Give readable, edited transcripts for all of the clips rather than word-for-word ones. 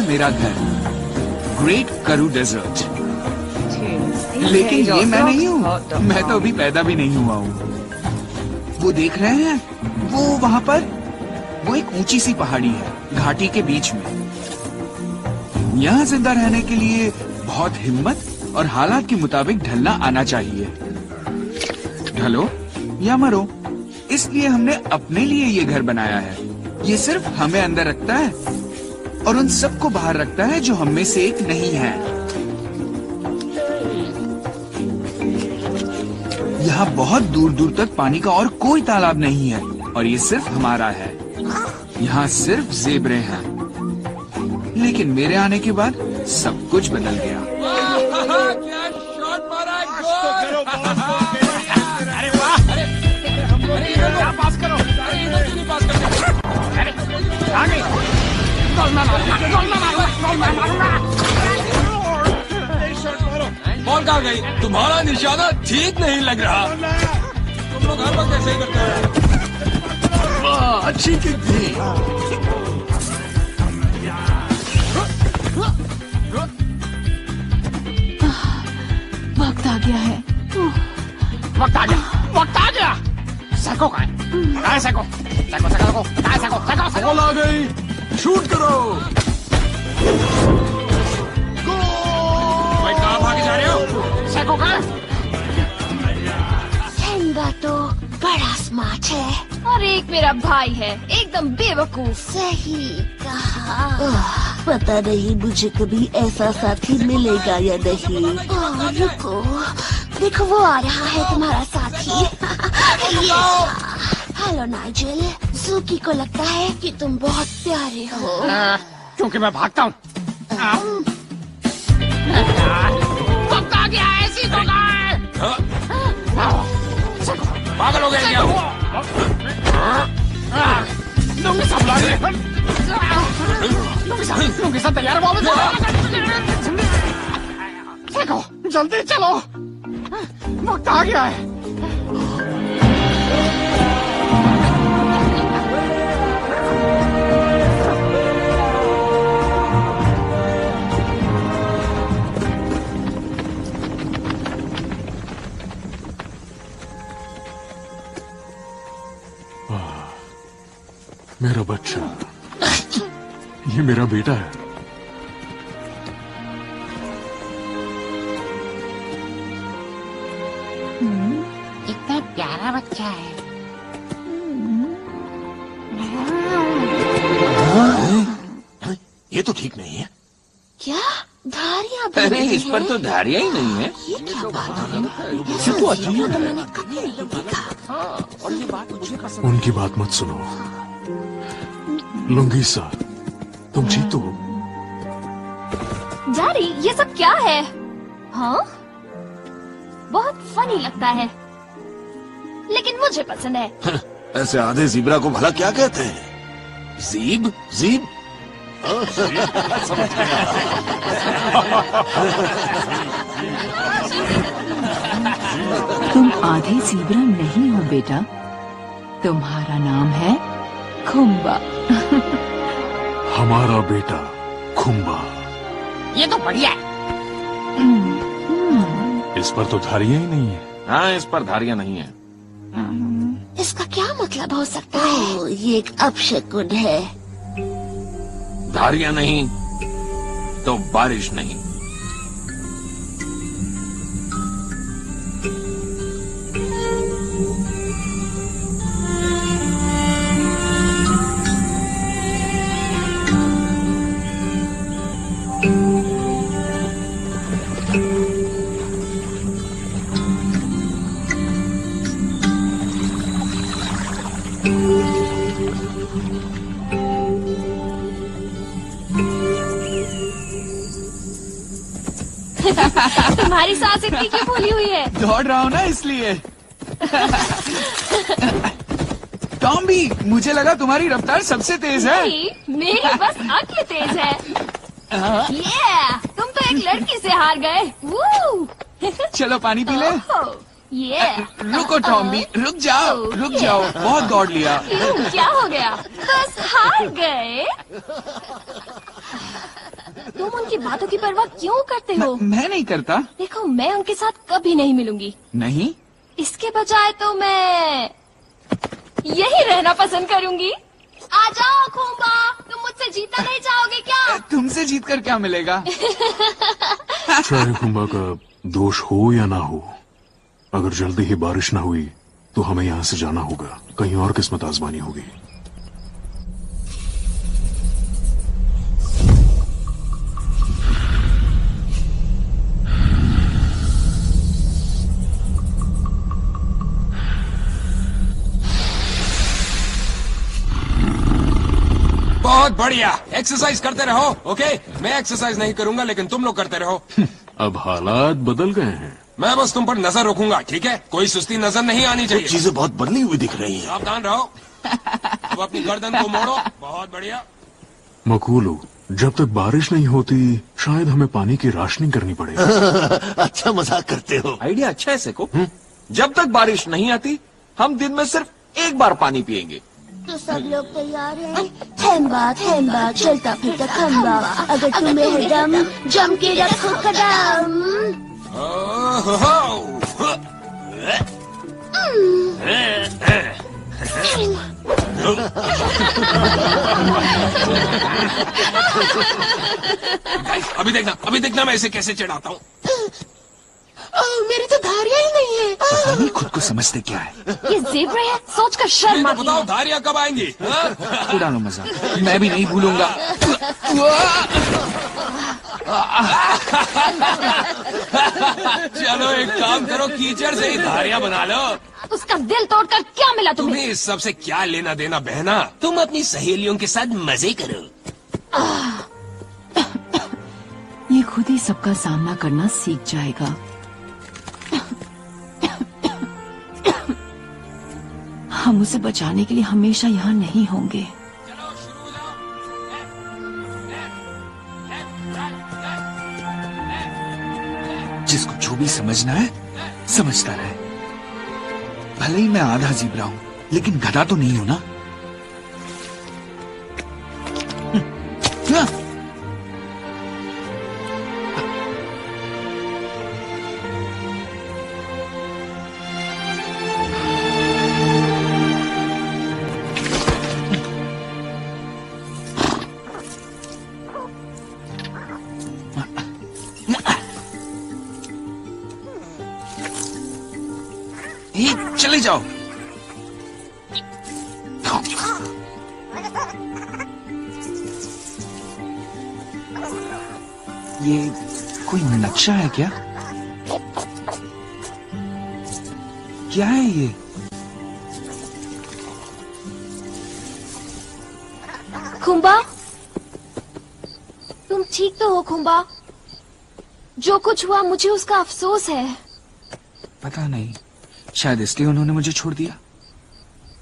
मेरा घर ग्रेट करू डेजर्ट। लेकिन ये मैं नहीं हूँ, मैं तो अभी पैदा भी नहीं हुआ हूँ। वो देख रहे हैं, वो वहाँ पर, वो एक ऊंची सी पहाड़ी है घाटी के बीच में। यहाँ जिंदा रहने के लिए बहुत हिम्मत और हालात के मुताबिक ढलना आना चाहिए। ढलो या मरो, इसलिए हमने अपने लिए ये घर बनाया है। ये सिर्फ हमें अंदर रखता है और उन सबको बाहर रखता है जो हम में से एक नहीं है। यहाँ बहुत दूर दूर तक पानी का और कोई तालाब नहीं है और ये सिर्फ हमारा है। यहाँ सिर्फ ज़ेबरे हैं। लेकिन मेरे आने के बाद सब कुछ बदल गया। क्या शॉट मारा है, अरे वाह! क्या पास करो, नहीं पास करते। अरे आ गई, गोल ना मारूंगा। बॉल कहाँ गई? तुम्हारा निशाना ठीक नहीं लग रहा। तुम लोग हर वक्त ऐसे ही करते हो। वाह, अच्छी किक थी। वक्त आ गया है। वक्त आ गया। सको कहाँ है? सको बॉल आ गई, शूट करो। भाई कहाँ भागे जा रहे हो? सको कहाँ? ठंडा तो बड़ा स्मार्ट है और एक मेरा भाई है एकदम बेवकूफ। सही कहा। पता नहीं मुझे कभी ऐसा साथी मिलेगा या नहीं। रुको, देखो वो आ रहा है तुम्हारा साथी। हेलो नाइजेल, ज़ूकी को लगता है कि तुम बहुत प्यारे हो। क्योंकि मैं भागता हूँ। वक्त आ गया, ऐसी तो पागल हो गए क्या? लुंगी सब तैयार है। जल्दी चलो, वक्त आ गया है। मेरा बच्चा, ये मेरा बेटा है। कितना प्यारा बच्चा है। ये तो ठीक नहीं है। क्या धारियां? अरे इस पर तो धारियां ही नहीं है। ये क्या बात है? ये तो अच्छा तो मैंने कभी नहीं देखा। उनकी बात मत सुनो। लुंगीसा, तुम जीतो। डैडी, ये सब क्या है? हाँ, बहुत फनी लगता है, लेकिन मुझे पसंद है। ऐसे आधे ज़ीब्रा को भला क्या कहते हैं? ज़ीब? ज़ीब? तुम आधे ज़ीब्रा नहीं हो बेटा, तुम्हारा नाम है खुम्बा। हमारा बेटा खुम्बा। ये तो बढ़िया है। इस पर तो धारियां ही नहीं है। हाँ, इस पर धारियां नहीं है। इसका क्या मतलब हो सकता है? ये एक अपशकुन है। धारियां नहीं तो बारिश नहीं। तुम्हारी सांस इतनी क्यों फूली हुई है? दौड़ रहा हूँ ना इसलिए। टॉम भी, मुझे लगा तुम्हारी रफ्तार सबसे तेज है। नहीं, मेरी बस अक्ल तेज है। तुम तो एक लड़की से हार गए। चलो पानी पी ले। रुको टॉम भी, रुक जाओ, बहुत दौड़ लिया। क्यों, क्या हो गया? बस हार गए। तुम उनकी बातों की परवाह क्यों करते हो? मैं नहीं करता। देखो, मैं उनके साथ कभी नहीं मिलूंगी। नहीं? इसके बजाय तो मैं यही रहना पसंद करूंगी। आ जाओ खूंबा, तुम मुझसे जीतना नहीं चाहोगे क्या? तुमसे जीत कर क्या मिलेगा? चाहे खुंबा का दोष हो या ना हो, अगर जल्दी ही बारिश ना हुई तो हमें यहाँ से जाना होगा, कहीं और किस्मत आजमानी होगी। बहुत बढ़िया, एक्सरसाइज करते रहो। ओके, मैं एक्सरसाइज नहीं करूंगा, लेकिन तुम लोग करते रहो। अब हालात बदल गए हैं। मैं बस तुम पर नजर रखूंगा, ठीक है? कोई सुस्ती नजर नहीं आनी चाहिए। चीजें बहुत बदली हुई दिख रही हैं। सावधान रहो। अब अपनी गर्दन को मोड़ो। बहुत बढ़िया। मकूलो, जब तक बारिश नहीं होती शायद हमें पानी की राशनिंग करनी पड़े। अच्छा मजाक करते हो। आइडिया अच्छा है सेको। जब तक बारिश नहीं आती हम दिन में सिर्फ एक बार पानी पिएंगे। तो सब लोग तैयार हैं? थैम्बा, चलता फिरता खंबा, अगर तुम्हें है दम, जम के रखो कदम। अभी देखना मैं इसे कैसे चढ़ाता हूँ। मेरी तो धारियां ही नहीं है। पता नहीं खुद को समझते क्या है। ये ज़ेब्रा है, सोचकर शर्म आती बताओ है। धारियां कब आएंगी? उड़ानो मजा, मैं भी नहीं भूलूंगा। चलो एक काम करो, कीचड़ से ही धारियां बना लो। उसका दिल तोड़कर क्या मिला तुम्हें? तुम्हें इस सब से क्या लेना देना बहना? तुम अपनी सहेलियों के साथ मजे करो। ये खुद ही सबका सामना करना सीख जाएगा। हम उसे बचाने के लिए हमेशा यहाँ नहीं होंगे। जिसको जो भी समझना है समझता रहे। भले ही मैं आधा ज़ीब्रा हूँ, लेकिन गधा तो नहीं हूं ना। चले जाओ। ये कोई नक्शा है क्या? क्या है ये? खुंबा, तुम ठीक तो हो खुंबा? जो कुछ हुआ मुझे उसका अफसोस है। पता नहीं, शायद इसलिए उन्होंने मुझे छोड़ दिया।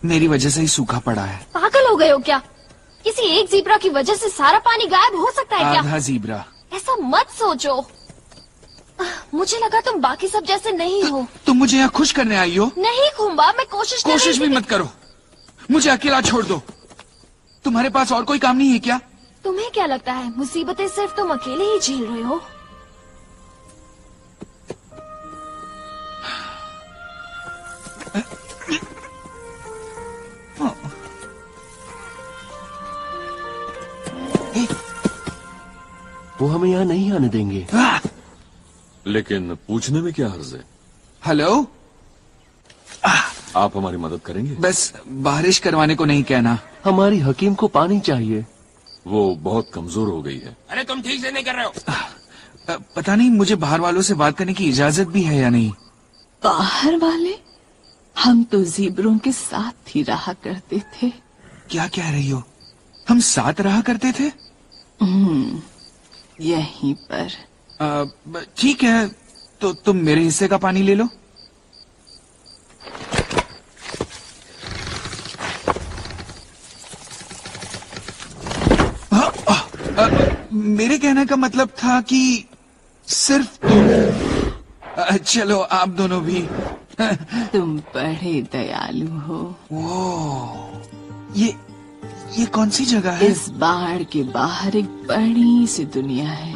मेरी वजह से ही सूखा पड़ा है। पागल हो गए हो क्या? किसी एक ज़ीब्रा की वजह से सारा पानी गायब हो सकता है क्या? आधा ज़ीब्रा। ऐसा मत सोचो। मुझे लगा तुम बाकी सब जैसे नहीं हो। तुम मुझे यहाँ खुश करने आई हो? नहीं खुंबा, मैं कोशिश भी मत करो। मुझे अकेला छोड़ दो। तुम्हारे पास और कोई काम नहीं है क्या? तुम्हें क्या लगता है मुसीबतें सिर्फ तुम अकेले ही झेल रहे हो? वो हमें यहाँ नहीं आने देंगे। लेकिन पूछने में क्या हर्ज है? हेलो, आप हमारी मदद करेंगे? बस बारिश करवाने को नहीं कहना। हमारी हकीम को पानी चाहिए। वो बहुत कमजोर हो गई है। अरे तुम ठीक से नहीं कर रहे हो। पता नहीं मुझे बाहर वालों से बात करने की इजाजत भी है या नहीं। बाहर वाले? हम तो ज़ीब्रों के साथ ही रहा करते थे। क्या कह रही हो? हम साथ रहा करते थे? यहीं पर। ठीक है, तो तुम मेरे हिस्से का पानी ले लो। मेरे कहने का मतलब था कि सिर्फ तुम। चलो आप दोनों भी। तुम बड़े दयालु हो। ये कौन सी जगह है? इस बाड़ के बाहर एक बड़ी सी दुनिया है।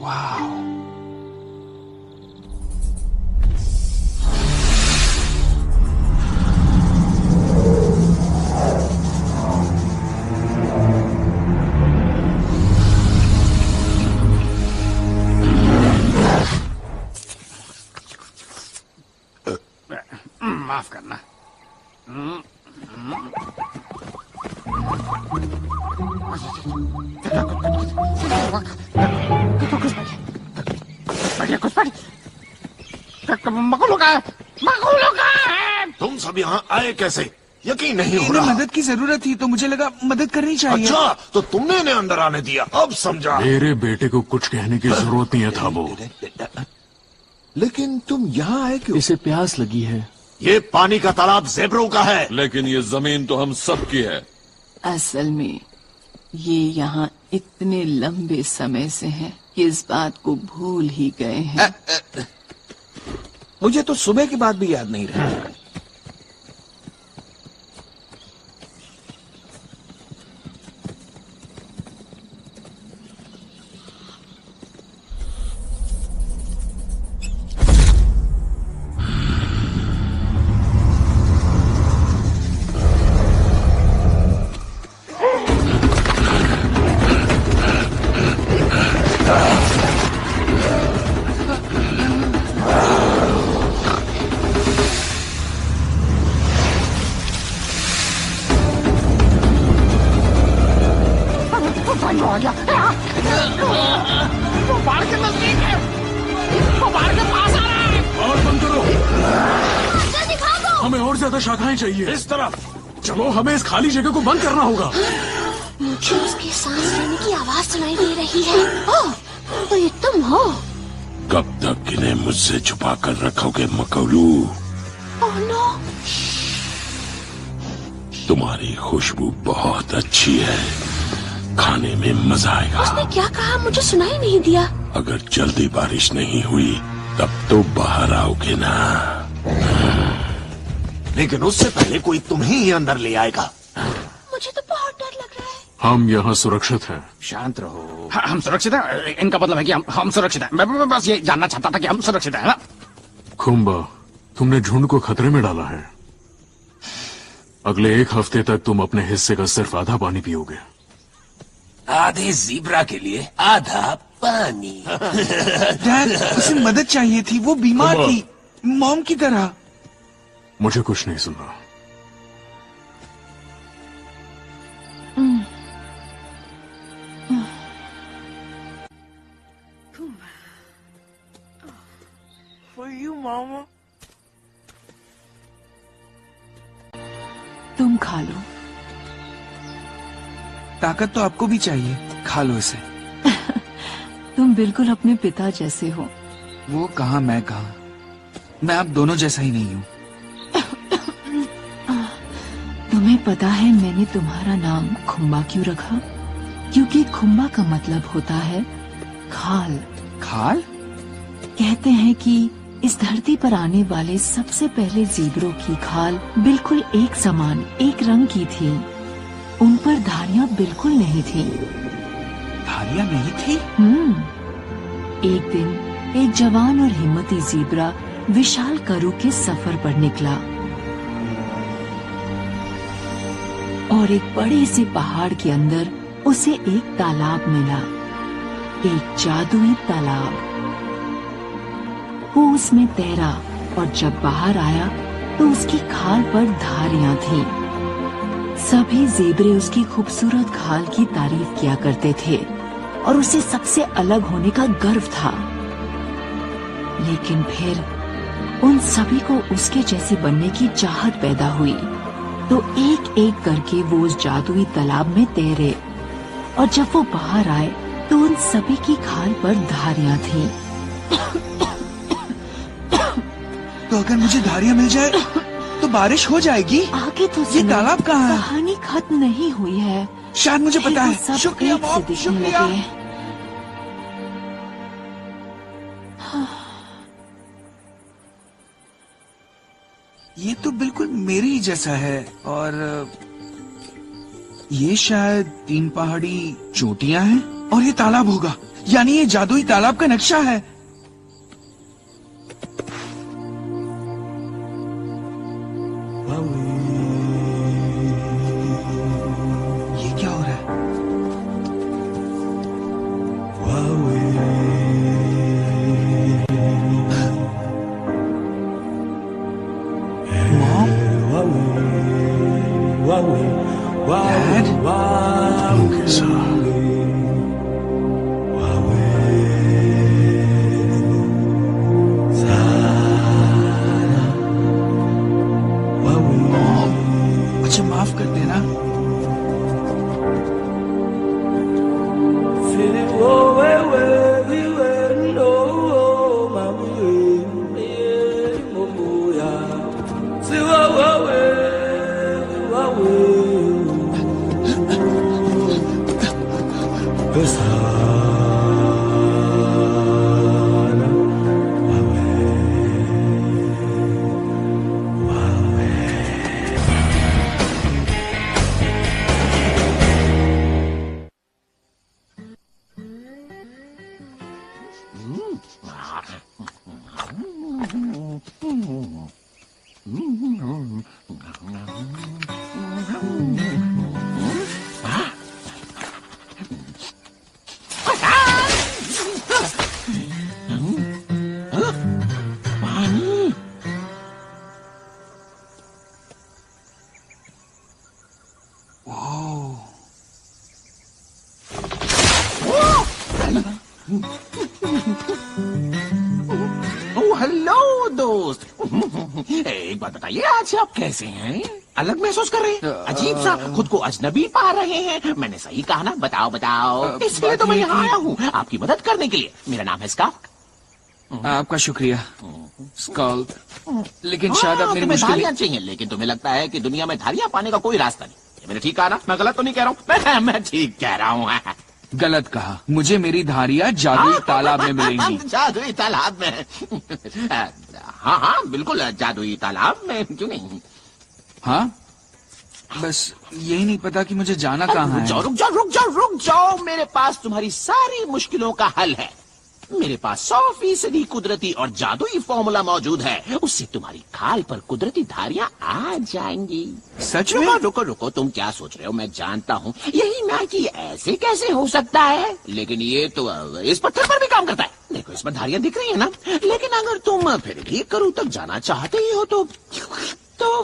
वाह। माफ करना। तुम सब यहाँ आए कैसे? यकीन नहीं हो इन्हें रहा। मदद की जरूरत थी तो मुझे लगा मदद करनी चाहिए। अच्छा, तो तुमने इन्हें अंदर आने दिया, अब समझा। मेरे बेटे को कुछ कहने की जरूरत नहीं है था वो। लेकिन तुम यहाँ आए क्यों? इसे प्यास लगी है। ये पानी का तालाब ज़ेब्रों का है। लेकिन ये जमीन तो हम सब की है। असल में ये यहाँ इतने लंबे समय से हैं कि इस बात को भूल ही गए हैं। मुझे तो सुबह की बात भी याद नहीं रही। वो बाढ़ के नजदीक है, वो बाढ़ के पास आ रहा है। और बंद करो। जल्दी भागो। हमें और ज्यादा शाखाएं चाहिए। इस तरफ चलो, हमें इस खाली जगह को बंद करना होगा। मुझे उसकी सांस लेने की आवाज सुनाई दे रही है। ओह, तो ये तुम हो? कब तक इन्हें मुझसे छुपा कर रखोगे मकौलू? Oh no. तुम्हारी खुशबू बहुत अच्छी है, खाने में मजा आएगा। उसने क्या कहा? मुझे सुनाई नहीं दिया। अगर जल्दी बारिश नहीं हुई तब तो बाहर आओगे ना। लेकिन उससे पहले कोई तुम्हें ही अंदर ले आएगा। मुझे तो बहुत डर लग रहा है। हम यहाँ सुरक्षित हैं। शांत रहो। हम सुरक्षित हैं। इनका मतलब है कि हम सुरक्षित हैं। मैं बस ये जानना चाहता था कि हम सुरक्षित हैं ना? खुम्बा, तुमने झुंड को खतरे में डाला है। अगले 1 हफ्ते तक तुम अपने हिस्से का सिर्फ आधा पानी पियोगे। आधे ज़ीब्रा के लिए आधा पानी। डैड, उसे मदद चाहिए थी, वो बीमार थी, मॉम की तरह। मुझे कुछ नहीं सुनना। तुम खा लो। ताकत तो आपको भी चाहिए, खा लो इसे। तुम बिल्कुल अपने पिता जैसे हो। वो कहा, मैं कहा। मैं आप दोनों जैसा ही नहीं हूँ। तुम्हें पता है मैंने तुम्हारा नाम खुम्बा क्यों रखा? क्योंकि खुम्बा का मतलब होता है खाल। खाल? कहते हैं कि इस धरती पर आने वाले सबसे पहले ज़ीब्रों की खाल बिल्कुल एक समान, एक रंग की थी। उन पर धारियां बिल्कुल नहीं थी। धारियां नहीं थी? एक दिन एक जवान और हिम्मती ज़ीब्रा विशाल करु के सफर पर निकला और एक बड़े से पहाड़ के अंदर उसे एक तालाब मिला, एक जादुई तालाब। वो उसमें तैरा और जब बाहर आया तो उसकी खाल पर धारियां थी। सभी ज़ेब्रे उसकी खूबसूरत खाल की तारीफ किया करते थे और उसे सबसे अलग होने का गर्व था। लेकिन फिर उन सभी को उसके जैसे बनने की चाहत पैदा हुई तो एक एक करके वो उस जादुई तालाब में तैरे और जब वो बाहर आए तो उन सभी की खाल पर धारियां थीं। तो अगर मुझे धारियां मिल जाए तो बारिश हो जाएगी। आगे तो ये तालाब कहाँ है? कहानी खत्म नहीं हुई है। शायद मुझे पता है। सब शुक्रिया एक से मॉम, दिखने शुक्रिया। लगे। ये तो बिल्कुल मेरे ही जैसा है और ये शायद 3 पहाड़ी चोटियां हैं और ये तालाब होगा, यानी ये जादुई तालाब का नक्शा है। ये क्या हो रहा है? Dad? क्यों कैसा? मुझे माफ कर देना। हेलो दोस्त। एक बात बताइए, आज आप कैसे हैं? अलग महसूस कर रहे हैं? अजीब सा खुद को अजनबी पा रहे हैं। मैंने सही कहा ना? बताओ बताओ। इसलिए तो मैं यहाँ आया हूँ, आपकी मदद करने के लिए। मेरा नाम है स्काल्क। आपका शुक्रिया स्काल्क, लेकिन शायद आप मेरी तुम्हें मुश्किलें। धारियां चाहिए, लेकिन तुम्हें लगता है कि दुनिया में धारियां पाने का कोई रास्ता नहीं। ये मैंने ठीक कहा ना? मैं गलत तो नहीं कह रहा हूँ? मैं ठीक कह रहा हूँ। गलत कहा। मुझे मेरी धारियां जादुई तालाब में मिलेंगी। जादुई तालाब में? हाँ हाँ बिल्कुल, जादुई तालाब में, क्यों नहीं? हाँ, बस यही नहीं पता कि मुझे जाना कहाँ रुक है। जाओ रुक जाओ रुक जाओ रुक जाओ, मेरे पास तुम्हारी सारी मुश्किलों का हल है। मेरे पास 100% कुदरती और जादुई फॉर्मूला मौजूद है। उससे तुम्हारी खाल पर कुदरती धारियां आ जाएंगी। सच में? रुको रुको रुको, तुम क्या सोच रहे हो? मैं जानता हूँ यही ना कि ऐसे कैसे हो सकता है, लेकिन ये तो इस पत्थर पर भी काम करता है। देखो इस पर धारियां दिख रही है ना? लेकिन अगर तुम फिर भी करूँ तक जाना चाहते ही हो तो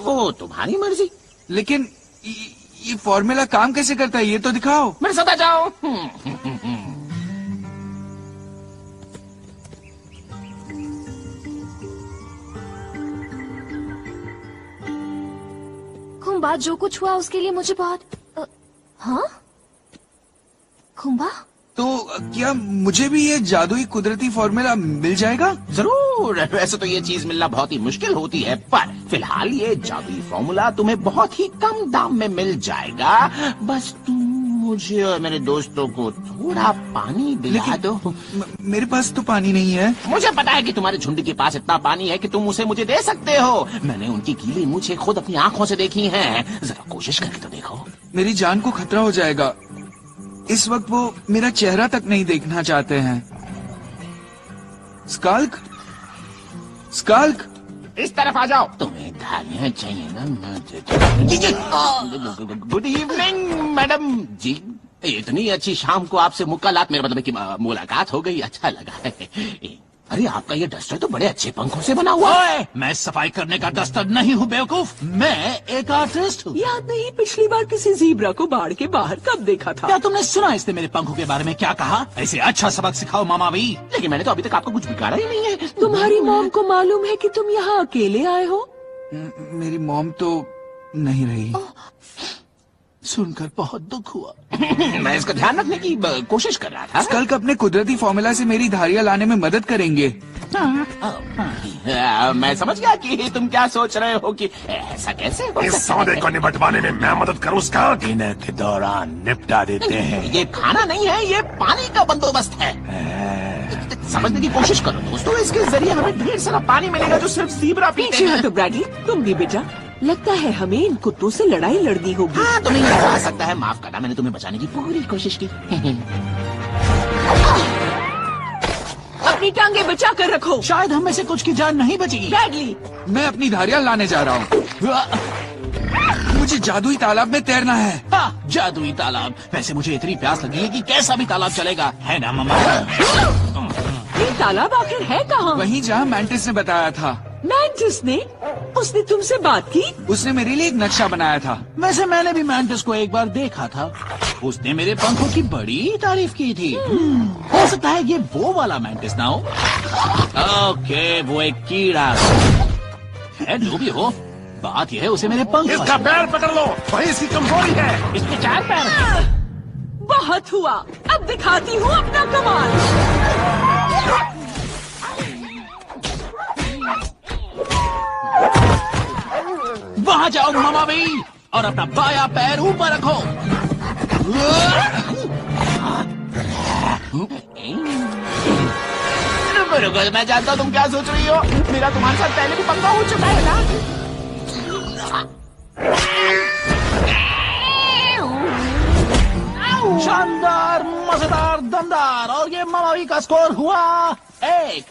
वो तुम्हारी मर्जी। लेकिन ये फॉर्मूला काम कैसे करता है, ये तो दिखाओ। मेरे साथ आ जाओ। खुम्बा, जो कुछ हुआ उसके लिए मुझे बहुत हाँ खुम्बा, तो क्या मुझे भी ये जादुई कुदरती फॉर्मूला मिल जाएगा? जरूर। वैसे तो ये चीज मिलना बहुत ही मुश्किल होती है, पर फिलहाल ये जादुई फॉर्मूला तुम्हें बहुत ही कम दाम में मिल जाएगा। बस तुम मुझे और मेरे दोस्तों को थोड़ा पानी दिला दो। मेरे पास तो पानी नहीं है। मुझे पता है कि तुम्हारे झुंड के पास इतना पानी है कि तुम उसे मुझे दे सकते हो। मैंने उनकी गीली मूछें खुद अपनी आंखों से देखी हैं। जरा कोशिश करके तो देखो। मेरी जान को खतरा हो जाएगा। इस वक्त वो मेरा चेहरा तक नहीं देखना चाहते हैं। स्काल्क, स्काल्क, इस तरफ आ जाओ। तुम्हें धारियां चाहिए ना? गुड इवनिंग मैडम जी। इतनी अच्छी शाम को आपसे मुलाकात, मेरा मतलब कि मुलाकात हो गई, अच्छा लगा है। अरे आपका ये डस्टर तो बड़े अच्छे पंखों से बना हुआ है। मैं सफाई करने का डस्टर नहीं हूँ बेवकूफ, मैं एक आर्टिस्ट हूँ। याद नहीं पिछली बार किसी ज़ीब्रा को बाढ़ के बाहर कब देखा था? क्या तुमने सुना इसने मेरे पंखों के बारे में क्या कहा? ऐसे अच्छा सबक सिखाओ मामा भी। लेकिन मैंने तो अभी तक आपको कुछ बिगाड़ा ही नहीं है। तुम्हारी मॉम को मालूम है कि तुम यहाँ अकेले आए हो? मेरी मॉम तो नहीं रही। सुनकर बहुत दुख हुआ। मैं इसका ध्यान रखने की कोशिश कर रहा था। स्कल्क अपने कुदरती फॉर्मूला से मेरी धारियां लाने में मदद करेंगे। मैं समझ गया कि तुम क्या सोच रहे हो कि ऐसा कैसे हो इस सौदे को निपटवाने में मैं मदद करूं स्कल्क? डिनर के दौरान निपटा देते हैं। ये खाना नहीं है, ये पानी का बंदोबस्त है। समझने की कोशिश करो दोस्तों, इसके जरिए हमें ढेर सारा पानी मिलेगा जो सिर्फ ज़ीब्रा पीते पीछे हैं। हटो ब्रैडली, तुम भी बेटा। लगता है हमें इन कुत्तों से लड़ाई लड़नी होगी। हाँ, तुम्हें ये आ सकता है, माफ करना, मैंने तुम्हें बचाने की पूरी कोशिश की। अपनी टांगे बचा कर रखो। शायद हम में से कुछ की जान नहीं बची। ब्रैडली, मैं अपनी धारियां लाने जा रहा हूँ। मुझे जादुई तालाब में तैरना है। हाँ, जादुई तालाब। वैसे मुझे इतनी प्यास लगी है कि कैसा भी तालाब चलेगा, है ना मम्मा? ये तालाब आखिर है कहाँ? वहीं जहाँ मैंटिस ने बताया था। मैंटिस ने? उसने तुमसे बात की? उसने मेरे लिए एक नक्शा बनाया था। वैसे मैंने भी मैंटिस को एक बार देखा था। उसने मेरे पंखों की बड़ी तारीफ की थी। हो सकता है ये वो वाला मैंटिस ना हो। ओके, वो एक कीड़ा है। जो भी हो, बात यह है उसे मेरे पंख। इसका पैर पकड़ लो, वही इसकी कमजोरी है। इसके 4 पैर हैं। बहुत हुआ, अब दिखाती हूँ अपना कमाल। वहाँ जाओ मामा भाई, और अपना बाया पैर ऊपर रखो। मैं जानता हूँ तुम क्या सोच रही हो। मेरा तुम्हारे साथ पहले भी पंगा हो चुका है ना। शानदार, मजेदार, दमदार। और ये मामावी का स्कोर हुआ 1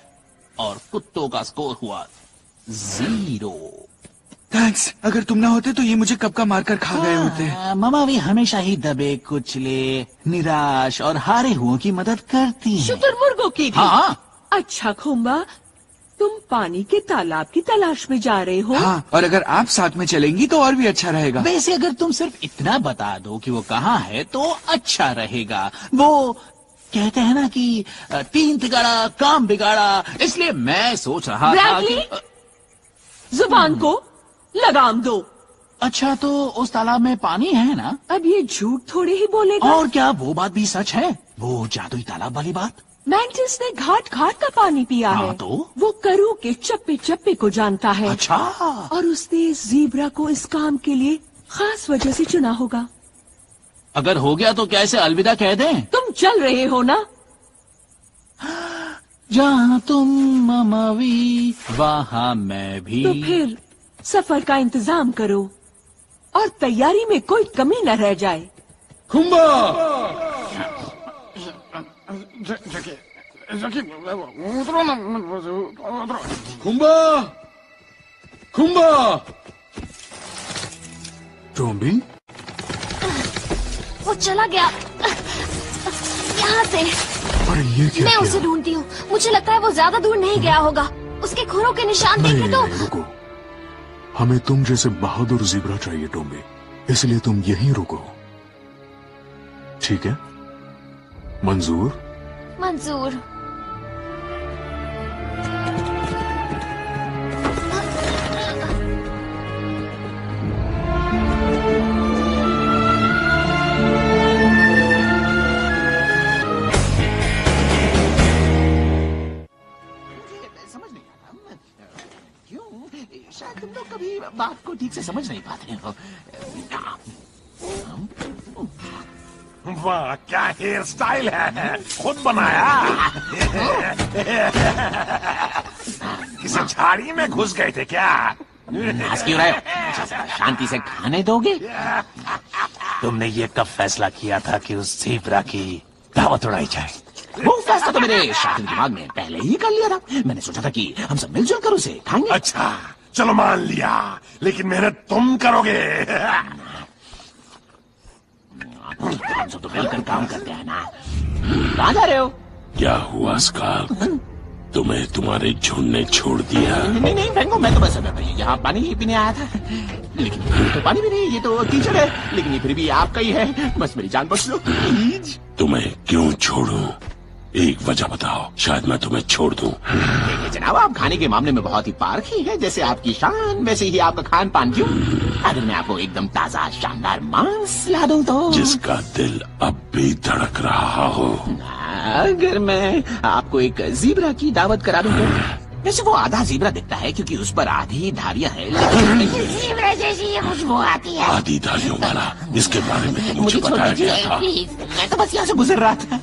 और कुत्तों का स्कोर हुआ 0। थैंक्स। अगर तुम ना होते तो ये मुझे कब का मारकर खा गए होते। मामावी हमेशा ही दबे कुचले, निराश और हारे हुओं की मदद करती है। शुतुरमुर्गों की भी? हाँ। अच्छा खुम्बा, तुम पानी के तालाब की तलाश में जा रहे हो? हाँ, और अगर आप साथ में चलेंगी तो और भी अच्छा रहेगा। वैसे अगर तुम सिर्फ इतना बता दो कि वो कहाँ है तो अच्छा रहेगा। वो कहते हैं ना कि 3 तिगाड़ा काम बिगाड़ा, इसलिए मैं सोच रहा था कि जुबान को लगाम दो। अच्छा, तो उस तालाब में पानी है ना? अब ये झूठ थोड़ी ही बोलेगा। और क्या वो बात भी सच है, वो जादुई तालाब वाली बात? मैंटिस ने घाट घाट का पानी पिया हाँ, है। तो वो करू के चप्पे चप्पे को जानता है। अच्छा। और उसने ज़ीब्रा को इस काम के लिए खास वजह से चुना होगा। अगर हो गया तो क्या इसे अलविदा कह दें? तुम चल रहे हो ना? जहाँ तुम मामावी वहाँ मैं भी। तो फिर सफर का इंतजाम करो और तैयारी में कोई कमी न रह जाए। खुम्बा! खुम्बा! खुम्बा! टोम्बी, वो चला गया यहाँ से। अरे ये क्या मैं किया? उसे ढूंढती हूँ। मुझे लगता है वो ज्यादा दूर नहीं गया होगा। उसके खुरों के निशान नहीं, देखे तो। नहीं, रुको। हमें तुम जैसे बहादुर ज़ीब्रा चाहिए टोम्बी, इसलिए तुम यहीं रुको, ठीक है? मंजूर? मंजूर। समझ नहीं आता क्यों, शायद तुम लोग कभी बात को ठीक से समझ नहीं पाते हो। वाह, क्या हेयर स्टाइल है, खुद बनाया। किसी झाड़ी में घुस गए थे क्या? नाच क्यों रहे हो? जरा शांति से खाने दोगे? तुमने ये कब फैसला किया था कि उस ज़ीब्रा की दावत उड़ाई जाए? वो फैसला तो मेरे शातिर दिमाग में पहले ही कर लिया था। मैंने सोचा था कि हम सब मिलजुल कर उसे खाएंगे। अच्छा, चलो मान लिया, लेकिन मेहनत तुम करोगे। हम सब तो मिलकर काम करते हैं ना। कहाँ जा रहे हो? क्या हुआ स्कार्क? तुम्हें तुम्हारे झुंड ने छोड़ दिया? नहीं नहीं बेंगो, मैं तो बस यहाँ पानी ही पीने आया था। लेकिन ये तो पानी भी नहीं, ये तो कीचड़ है। लेकिन ये फिर भी आपका ही है, बस मेरी जान बच लो प्लीज। तुम्हें क्यों छोड़ूं? एक वजह बताओ, शायद मैं तुम्हें छोड़ दूं। देखिए जनाब, आप खाने के मामले में बहुत ही पारखी हैं। जैसे आपकी शान वैसे ही आपका खान पान। क्यों? अगर मैं आपको एकदम ताजा शानदार मांस ला दूं तो? जिसका दिल अब भी धड़क रहा हो। अगर मैं आपको एक जीब्रा की दावत करा दूं तो? वैसे वो आधा जीब्रा दिखता है क्योंकि उस पर आधी धारियां हैं, लेकिन जीब्रा जैसी खुशबू आती है। आधी धारियों वाला, इसके बारे में तो मुझे बताया गया था। प्लीज, मैं तो बस यहाँ से गुजर रहा था।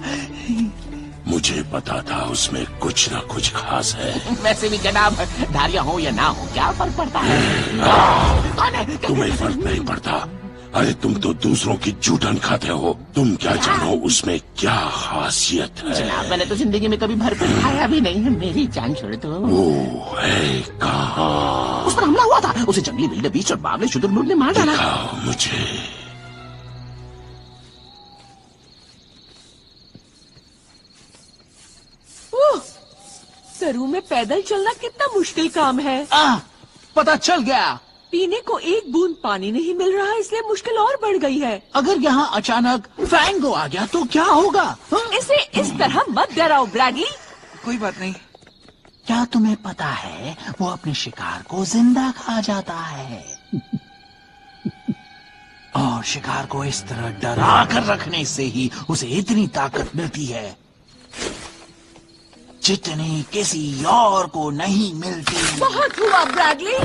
मुझे पता था उसमें कुछ ना कुछ खास है। वैसे भी जनाब, धारियां हो या ना हो, क्या फर्क पड़ता है? कौन है? तुम्हें फर्क नहीं पड़ता। अरे तुम तो दूसरों की जूठन खाते हो। तुम क्या जानो उसमें क्या खासियत है? जनाब, मैंने तो जिंदगी में कभी भरपेट खाया भी नहीं है। मेरी जान छोड़ दो। वो है कहाँ? उस पर हमला हुआ था। उसे जंगली विल्डेबीस्ट और बावले शुतुरमुर्ग ने मार डाला। दिखाओ मुझे। करू में पैदल चलना कितना मुश्किल काम है। पता चल गया। पीने को एक बूंद पानी नहीं मिल रहा, इसलिए मुश्किल और बढ़ गई है। अगर यहाँ अचानक फैंगो आ गया तो क्या होगा? इसे इस तरह मत डराओ ब्रैडली। कोई बात नहीं। क्या तुम्हें पता है वो अपने शिकार को जिंदा खा जाता है? और शिकार को इस तरह डरा कर रखने से ही उसे इतनी ताकत मिलती है जितनी किसी और को नहीं मिलती। बहुत हुआ ब्रैडली।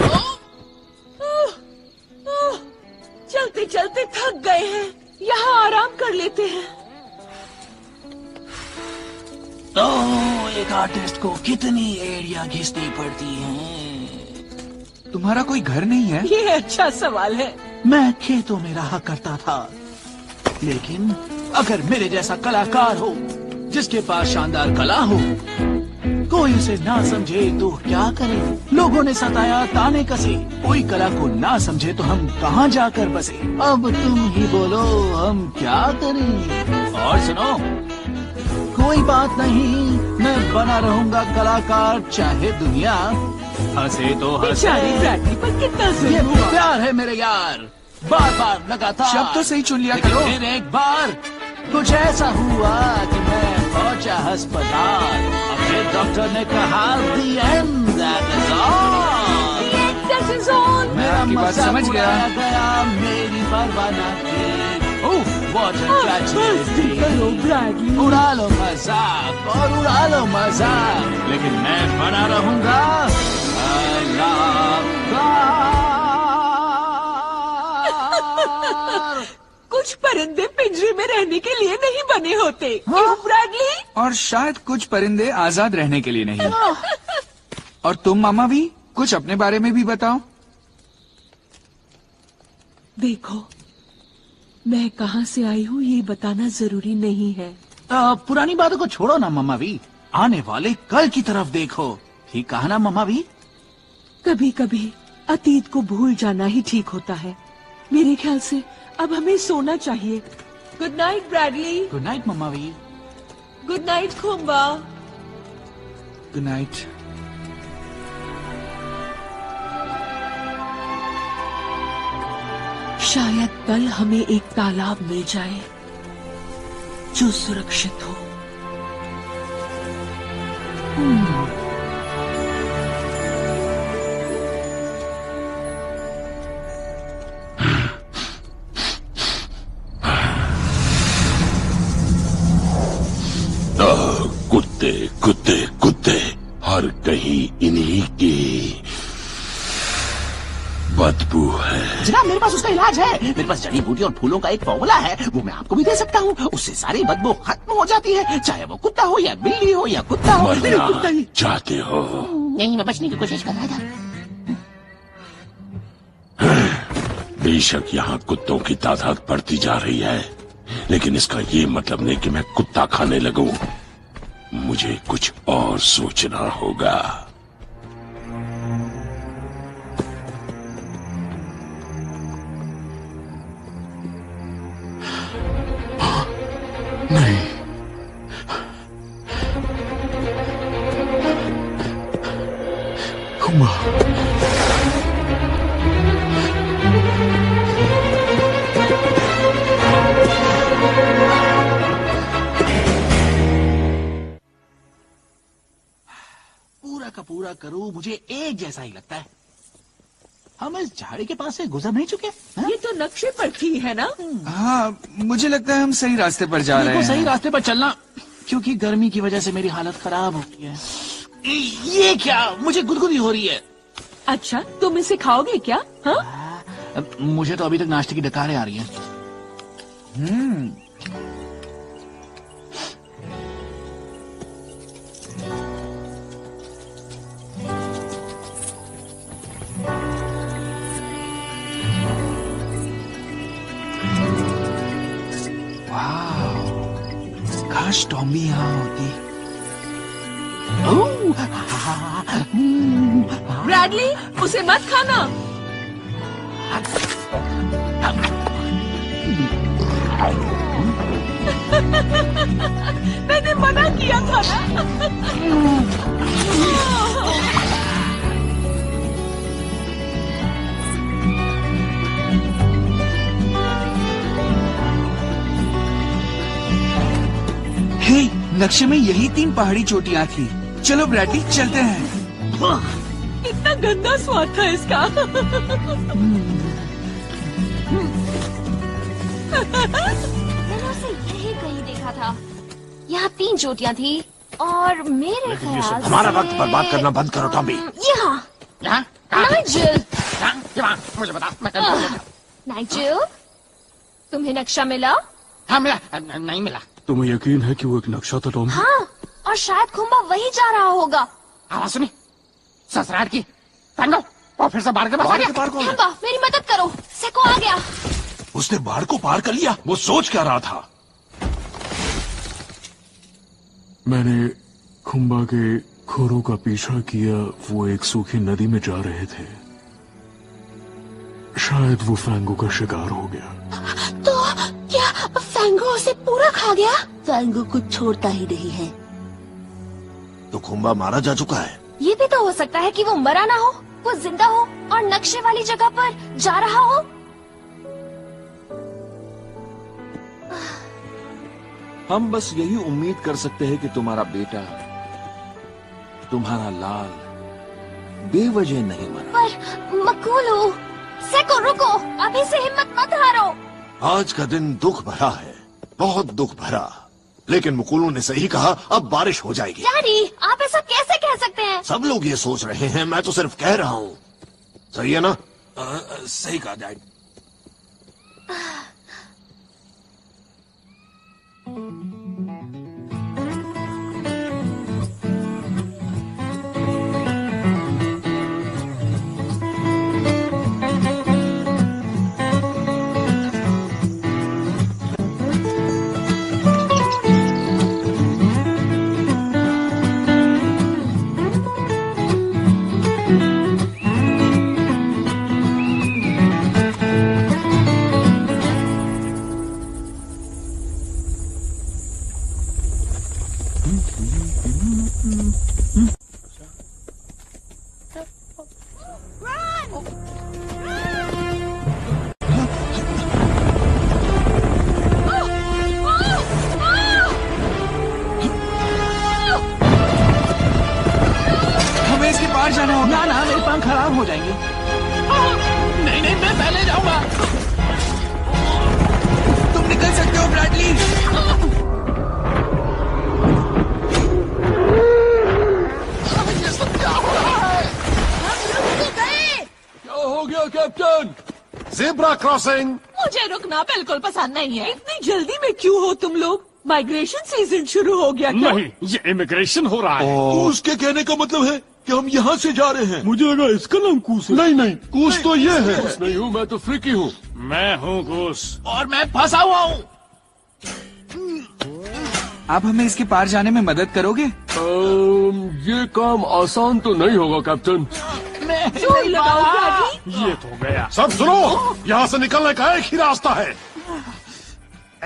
चलते चलते थक गए हैं, यहाँ आराम कर लेते हैं। तो एक आर्टिस्ट को कितनी एरिया घिसनी पड़ती है? तुम्हारा कोई घर नहीं है? ये अच्छा सवाल है। मैं खेतों में रहा करता था, लेकिन अगर मेरे जैसा कलाकार हो जिसके पास शानदार कला हो, कोई उसे ना समझे तो क्या करे? लोगों ने सताया, ताने कसे, कोई कला को ना समझे तो हम कहाँ जाकर बसे? अब तुम ही बोलो, हम क्या करें? और सुनो, कोई बात नहीं, मैं बना रहूंगा कलाकार, चाहे दुनिया हंसे तो बेचारी ब्रैडली पर कितना ये जुल्म हुआ। प्यार है मेरे यार, बार बार लगातार। शब्द तो सही चुन लिया लेकिन करो। फिर एक बार कुछ ऐसा हुआ कि मैं पहुंचा अस्पताल। अब फिर डॉक्टर ने कहा the end, that is all। That is all। मैं आपकी बात मजाक समझ गया। उड़ाया गया, मेरी परवाह न की। उफ, what a tragedy। करो ब्रैडली। उड़ा लो मजाक और उड़ा लो मजाक, लेकिन मैं बना रहूंगा कलाकार। कुछ परिंदे पिंजरे में रहने के लिए नहीं बने होते, क्यों ब्रैडली? और शायद कुछ परिंदे आजाद रहने के लिए नहीं। और तुम मामा भी कुछ अपने बारे में भी बताओ। देखो, मैं कहाँ से आई हूँ ये बताना जरूरी नहीं है। पुरानी बातों को छोड़ो ना मम्मा भी, आने वाले कल की तरफ देखो। ठीक कहा ना मम्मा भी? कभी कभी अतीत को भूल जाना ही ठीक होता है। मेरे ख्याल से अब हमें सोना चाहिए। Good night Bradley. Good night मम्मा भी। गुड नाइट खुम्बा। Good night. शायद कल हमें एक तालाब मिल जाए जो सुरक्षित हो। कुत्ते कुत्ते कुत्ते, हर कहीं इन्हीं की बदबू है। जनाब, मेरे पास उसका इलाज है। मेरे पास जड़ी बूटी और फूलों का एक फॉर्मूला है, वो मैं आपको भी दे सकता हूँ। उससे सारी बदबू खत्म हो जाती है, चाहे वो कुत्ता हो या बिल्ली हो या कुत्ता हो। मरना चाहते हो? नहीं, मैं बचने की कोशिश कर रहा था। बेशक यहाँ कुत्तों की तादाद बढ़ती जा रही है, लेकिन इसका ये मतलब नहीं कि मैं कुत्ता खाने लगूं। मुझे कुछ और सोचना होगा। नहीं, का पूरा करूं, मुझे एक जैसा ही लगता है। हम इस झाड़ी के पास से गुजर नहीं चुके? ये तो नक्शे पर थी है ना? हाँ, मुझे लगता है हम सही रास्ते पर जा रहे हैं। सही रास्ते पर चलना, क्योंकि गर्मी की वजह से मेरी हालत खराब हो गई है। ये क्या, मुझे गुदगुदी हो रही है। अच्छा, तुम इसे खाओगे क्या? हाँ? मुझे तो अभी तक नाश्ते की डकारें आ रही हैं। काश टॉमी यहाँ होती। ब्रैडली, उसे मत खाना। मैंने मना किया था ना। हे, नक्शे में यही 3 पहाड़ी चोटियां थी। चलो ब्रैडली, चलते हैं। इतना गंदा स्वाद था इसका। मैंने उसे यही कहीं देखा था। यहाँ 3 चोटियां थी और मेरे ख्याल से हमारा वक्त बर्बाद करना बंद करो टॉमी। यहाँ नाइजेल, मुझे बता, मैं नाइजेल, तुम्हें नक्शा मिला? हाँ मिला, नहीं मिला। तुम्हें यकीन है कि वो एक नक्शा था टॉमी? हाँ, और शायद खुम्बा वही जा रहा होगा। आवाज सुनी? ससुराल की। फैंगो, वो फिर से बाढ़ के पार गया। खुम्बा, मेरी मदद करो। सेको आ गया। उसने बाढ़ को पार कर लिया। वो सोच क्या रहा था? मैंने खुम्बा के खोरों का पीछा किया। वो एक सूखी नदी में जा रहे थे। शायद वो फैंगो का शिकार हो गया। तो क्या फैंगो उसे पूरा खा गया? फैंगो कुछ छोड़ता ही नहीं है। तो खुम्बा मारा जा चुका है। ये भी तो हो सकता है कि वो मरा ना हो, वो जिंदा हो और नक्शे वाली जगह पर जा रहा हो। हम बस यही उम्मीद कर सकते हैं कि तुम्हारा बेटा, तुम्हारा लाल, बेवजह नहीं मरा। पर मकूलू, सेको रुको, अभी से हिम्मत मत हारो। आज का दिन दुख भरा है, बहुत दुख भरा। लेकिन मुकुलू ने सही कहा, अब बारिश हो जाएगी। डैडी, आप ऐसा कैसे कह सकते हैं? सब लोग ये सोच रहे हैं, मैं तो सिर्फ कह रहा हूँ। सही है ना? सही कहा डैड। ना ना, मेरे पंख खराब हो जाएंगे। नहीं नहीं, मैं पहले जाऊंगा। तुम निकल सकते हो ब्रैडली। ये सब क्या हो रहा है? क्या हो गया कैप्टन? Zebra crossing. मुझे रुकना बिल्कुल पसंद नहीं है। इतनी जल्दी में क्यों हो तुम लोग? माइग्रेशन सीजन शुरू हो गया क्या? नहीं, ये इमिग्रेशन हो रहा है। तो उसके कहने का मतलब है कि हम यहाँ से जा रहे हैं। मुझे लगा इसका नाम कूस है। नहीं नहीं, कूस तो ये है। कूस नहीं हूँ, मैं तो फ्रिकी हूँ। मैं हूँ कूस। और मैं फंसा हुआ हूँ। आप हमें इसके पार जाने में मदद करोगे? ये काम आसान तो नहीं होगा कैप्टन। जोर लगाओ ब्रैडली। ये तो गया। सब सुनो, यहाँ से निकलने का एक ही रास्ता है।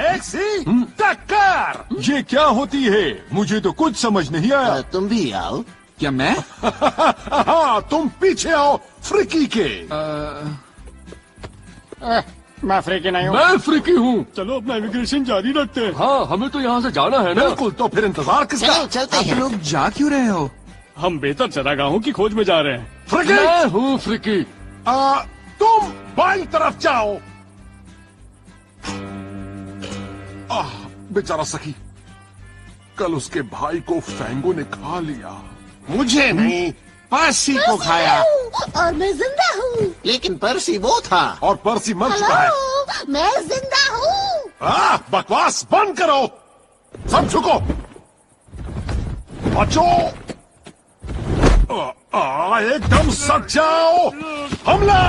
एक सी टक्कर। ये क्या होती है? मुझे तो कुछ समझ नहीं आया। तुम भी आओ। क्या मैं? हाँ, तुम पीछे आओ फ्रिकी के। मैं फ्रिकी नहीं हूँ। मैं फ्रिकी हूँ। चलो अपना इमिग्रेशन जारी रखते हैं। हाँ, हमें तो यहाँ से जाना है ना। बिल्कुल, तो फिर इंतजार किसका? चलो चलते आप हैं। लोग जा क्यों रहे हो? हम बेहतर चरागाहों की खोज में जा रहे हैं। फ्रिकी! मैं हूँ फ्रिकी। तुम बाईं तरफ जाओ। बेचारा सखी, कल उसके भाई को फैंगो ने खा लिया। मुझे नहीं, पर्सी को खाया। और मैं जिंदा हूँ। लेकिन पर्सी वो था। और पर्सी मर चुका है। मैं जिंदा हूँ। बकवास बंद करो, सब झुको, बचो। एकदम सट जाओ, हमला।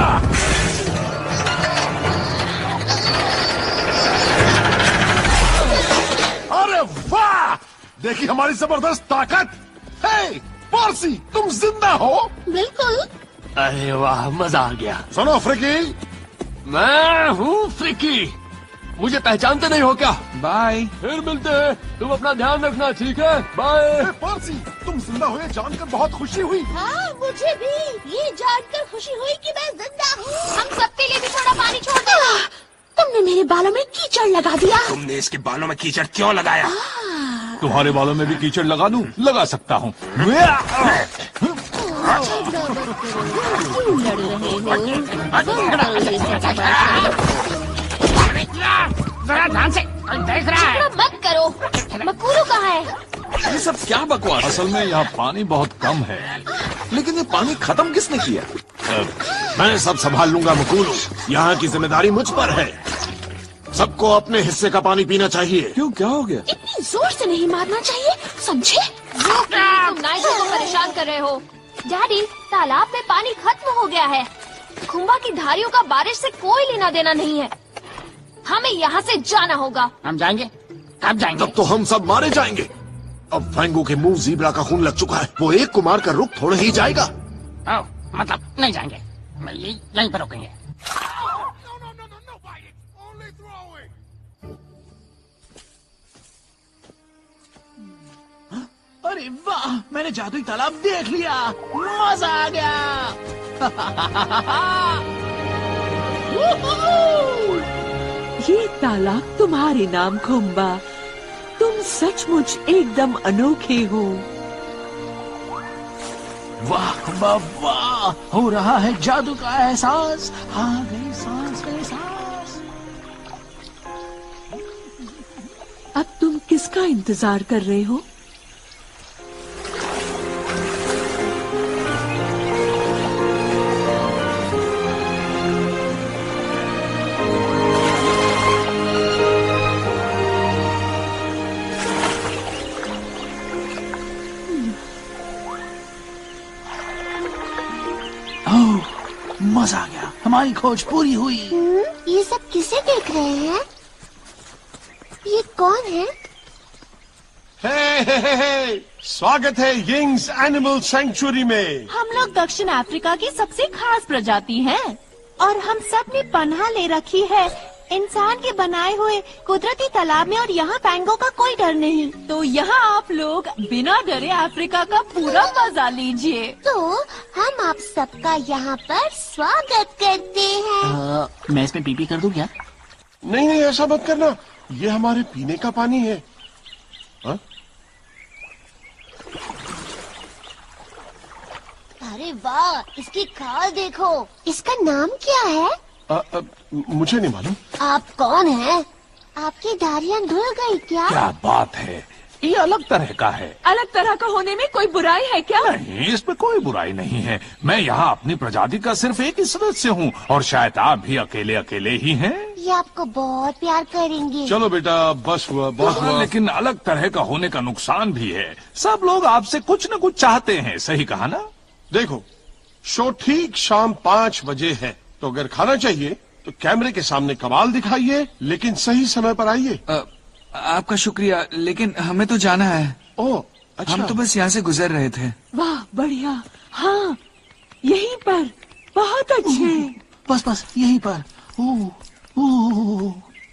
अरे वाह, देखी हमारी जबरदस्त ताकत। हे पर्सी, तुम जिंदा हो? बिल्कुल। अरे वाह, मजा आ गया। सुनो फ्रिकी, मैं हूँ फ्रिकी। मुझे पहचानते नहीं हो क्या? बाय। फिर मिलते हैं। तुम अपना ध्यान रखना, ठीक है? बाय। पर्सी, तुम जिंदा हुए जानकर बहुत खुशी हुई। हाँ, मुझे भी ये जानकर खुशी हुई कि मैं जिंदा हूँ। हम सबके लिए भी थोड़ा पानी छोड़ देना। तुमने मेरे बालों में कीचड़ लगा दिया। तुमने इसके बालों में कीचड़ क्यों लगाया? तुम्हारे बालों में भी कीचड़ लगा दूं? लगा सकता हूँ। क्यों लड़ रहे हो? जरा ध्यान से देख रहा है। मत करो। मकूरू कहाँ है? ये सब क्या बकवास? असल में यहाँ पानी बहुत कम है। लेकिन ये पानी खत्म किसने किया? मैं सब संभाल लूंगा मकूलू, यहाँ की जिम्मेदारी मुझ पर है। सबको अपने हिस्से का पानी पीना चाहिए। क्यों, क्या हो गया? इतनी जोर से नहीं मारना चाहिए, समझे? तुम नाइजर को परेशान कर रहे हो। डैडी, तालाब में पानी खत्म हो गया है। खुम्बा की धारियों का बारिश से कोई लेना देना नहीं है। हमें यहाँ से जाना होगा। हम जाएंगे? कब जाएंगे? तब तो हम सब मारे जाएंगे। अब फैंगो के मुंह जीब्रा का खून लग चुका है। वो एक को मार कर रुक थोड़े ही जाएगा। मतलब नहीं जाएंगे, यहीं पर रुकेंगे। अरे वाह, मैंने जादुई तालाब देख लिया। मजा आ गया। ये तालाब तुम्हारे नाम खुम्बा। तुम सचमुच एकदम अनोखे हो। वाह खुम्बा वाह, हो रहा है जादू का एहसास। आ गई सांस में सांस। अब तुम किसका इंतजार कर रहे हो? मजा आ गया, हमारी खोज पूरी हुई। ये सब किसे देख रहे हैं? ये कौन है? हे, स्वागत है यिंग्स एनिमल सैंक्चुरी में। हम लोग दक्षिण अफ्रीका की सबसे खास प्रजाति हैं और हम सब ने पनाह ले रखी है इंसान के बनाए हुए कुदरती तालाब में, और यहाँ फैंगो का कोई डर नहीं। तो यहाँ आप लोग बिना डरे अफ्रीका का पूरा मजा लीजिए। तो हम आप सबका यहाँ पर स्वागत करते हैं। मैं इसमें पीपी कर दूं क्या? नहीं नहीं, ऐसा मत करना, ये हमारे पीने का पानी है। हा? अरे वाह, इसकी खाल देखो। इसका नाम क्या है? मुझे नहीं मालूम। आप कौन हैं? आपकी धारियाँ धुल गई क्या? क्या बात है, ये अलग तरह का है। अलग तरह का होने में कोई बुराई है क्या? नहीं, इसमें कोई बुराई नहीं है। मैं यहाँ अपनी प्रजाति का सिर्फ एक ही सदस्य हूँ और शायद आप भी अकेले अकेले ही हैं। ये आपको बहुत प्यार करेंगे। चलो बेटा, बस हुआ, बहुत हुआ। लेकिन अलग तरह का होने का नुकसान भी है। सब लोग आपसे कुछ न कुछ चाहते हैं, सही कहा ना? देखो, शो ठीक शाम 5 बजे है, तो अगर खाना चाहिए तो कैमरे के सामने कमाल दिखाइए, लेकिन सही समय पर आइए। आपका शुक्रिया, लेकिन हमें तो जाना है। ओह, अच्छा। हम तो बस यहाँ से गुजर रहे थे। वाह बढ़िया, हाँ यहीं पर, बहुत अच्छे। बस बस यहीं पर।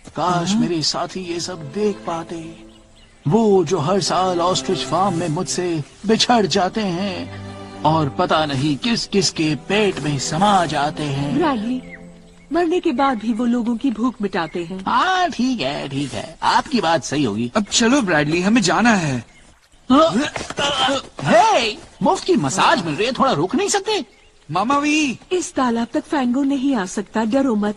काश मेरे साथी ये सब देख पाते, वो जो हर साल ऑस्ट्रिच फार्म में मुझसे बिछड़ जाते हैं और पता नहीं किस किस के पेट में समा जाते हैं। ब्रैडली, मरने के बाद भी वो लोगों की भूख मिटाते हैं। हाँ ठीक है, आपकी बात सही होगी। अब चलो ब्रैडली, हमें जाना है। हे, मुफ्त की मसाज मिल रही है, थोड़ा रुक नहीं सकते? मामा वी, इस तालाब तक फैंगो नहीं आ सकता, डरो मत।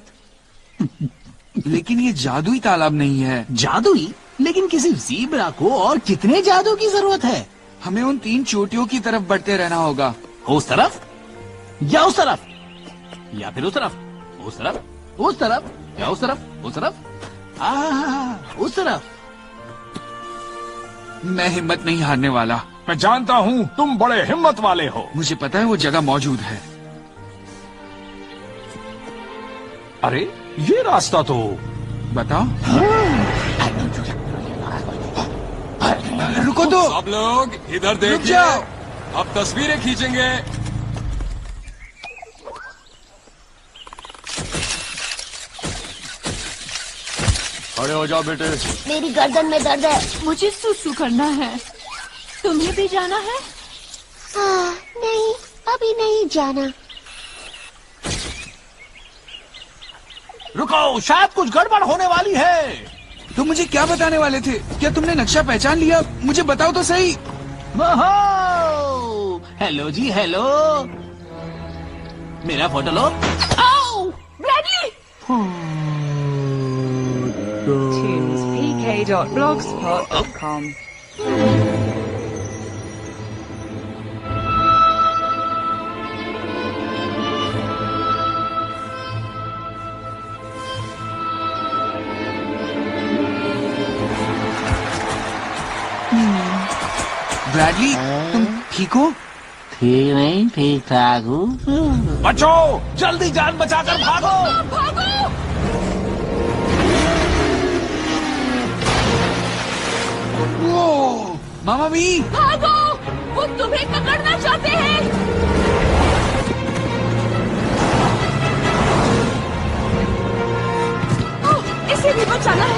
लेकिन ये जादुई तालाब नहीं है। जादुई? लेकिन किसी ज़ीब्रा को और कितने जादू की जरूरत है? हमें उन 3 चोटियों की तरफ बढ़ते रहना होगा। उस तरफ या उस तरफ, या फिर उस तरफ, उस तरफ, उस तरफ, या उस तरफ, उस तरफ, उस तरफ। मैं हिम्मत नहीं हारने वाला। मैं जानता हूँ तुम बड़े हिम्मत वाले हो। मुझे पता है वो जगह मौजूद है। अरे ये रास्ता तो बताओ। रुको तो। आप लोग इधर देखिए, अब तस्वीरें खींचेंगे। खड़े हो जाओ बेटे। मेरी गर्दन में दर्द है। मुझे सुसु करना है। तुम्हें भी जाना है? हाँ, नहीं, अभी नहीं जाना। रुको, शायद कुछ गड़बड़ होने वाली है। तुम मुझे क्या बताने वाले थे? क्या तुमने नक्शा पहचान लिया? मुझे बताओ तो सही। हेलो जी, हेलो। मेरा फोटो लो। ब्रैडली! TunesPK.blogspot.com ब्रैडली, तुम ठीक हो? ठीक नहीं, ठीक ठाक हूँ। बचो, जल्दी जान बचाकर भागो। भागो! वो मामा वी, भागो! वो तुम्हें पकड़ना चाहते हैं। इसे भी बचाना है।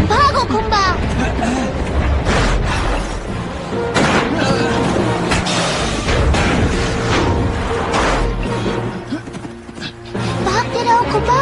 भागो खुम्बा। भागते रहो खुम्बा।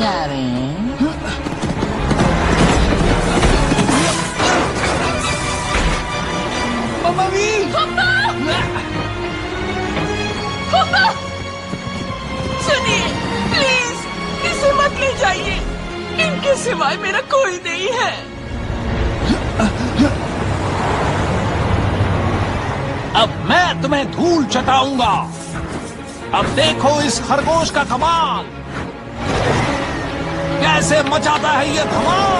जा रहे हैं। मामा वी, सुनिए, प्लीज इसे मत ले जाइए। इनके सिवाय मेरा कोई नहीं है। अब मैं तुम्हें धूल चटाऊंगा। अब देखो इस खरगोश का कमाल, कैसे मचाता है ये धमाल।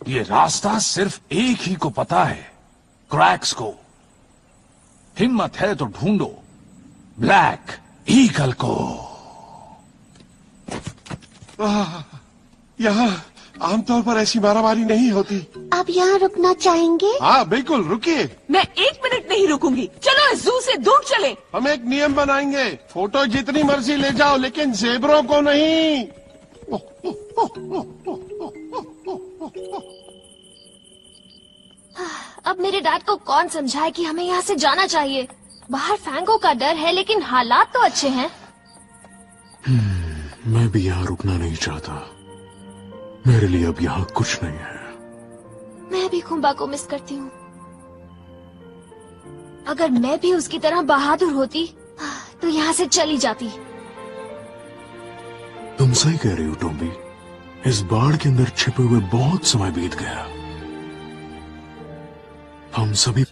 ये रास्ता सिर्फ एक ही को पता है, क्रैक्स को। हिम्मत है तो ढूंढो ब्लैक ईगल को। यहाँ आमतौर पर ऐसी मारामारी नहीं होती। आप यहाँ रुकना चाहेंगे? हाँ बिल्कुल, रुकिए। मैं 1 मिनट नहीं रुकूंगी। चलो इस जू से दूर चले। हम एक नियम बनाएंगे, फोटो जितनी मर्जी ले जाओ लेकिन जेबरों को नहीं। अब मेरे डैड को कौन समझाए कि हमें यहाँ से जाना चाहिए। बाहर फैंगो का डर है लेकिन हालात तो अच्छे हैं। मैं भी यहाँ रुकना नहीं चाहता। मेरे लिए अब यहाँ कुछ नहीं है। मैं भी खुम्बा को मिस करती हूँ। अगर मैं भी उसकी तरह बहादुर होती तो यहाँ से चली जाती। तुम सही कह रही हो टोम्बी। इस बाढ़ के अंदर छिपे हुए बहुत समय बीत गया। हम सभी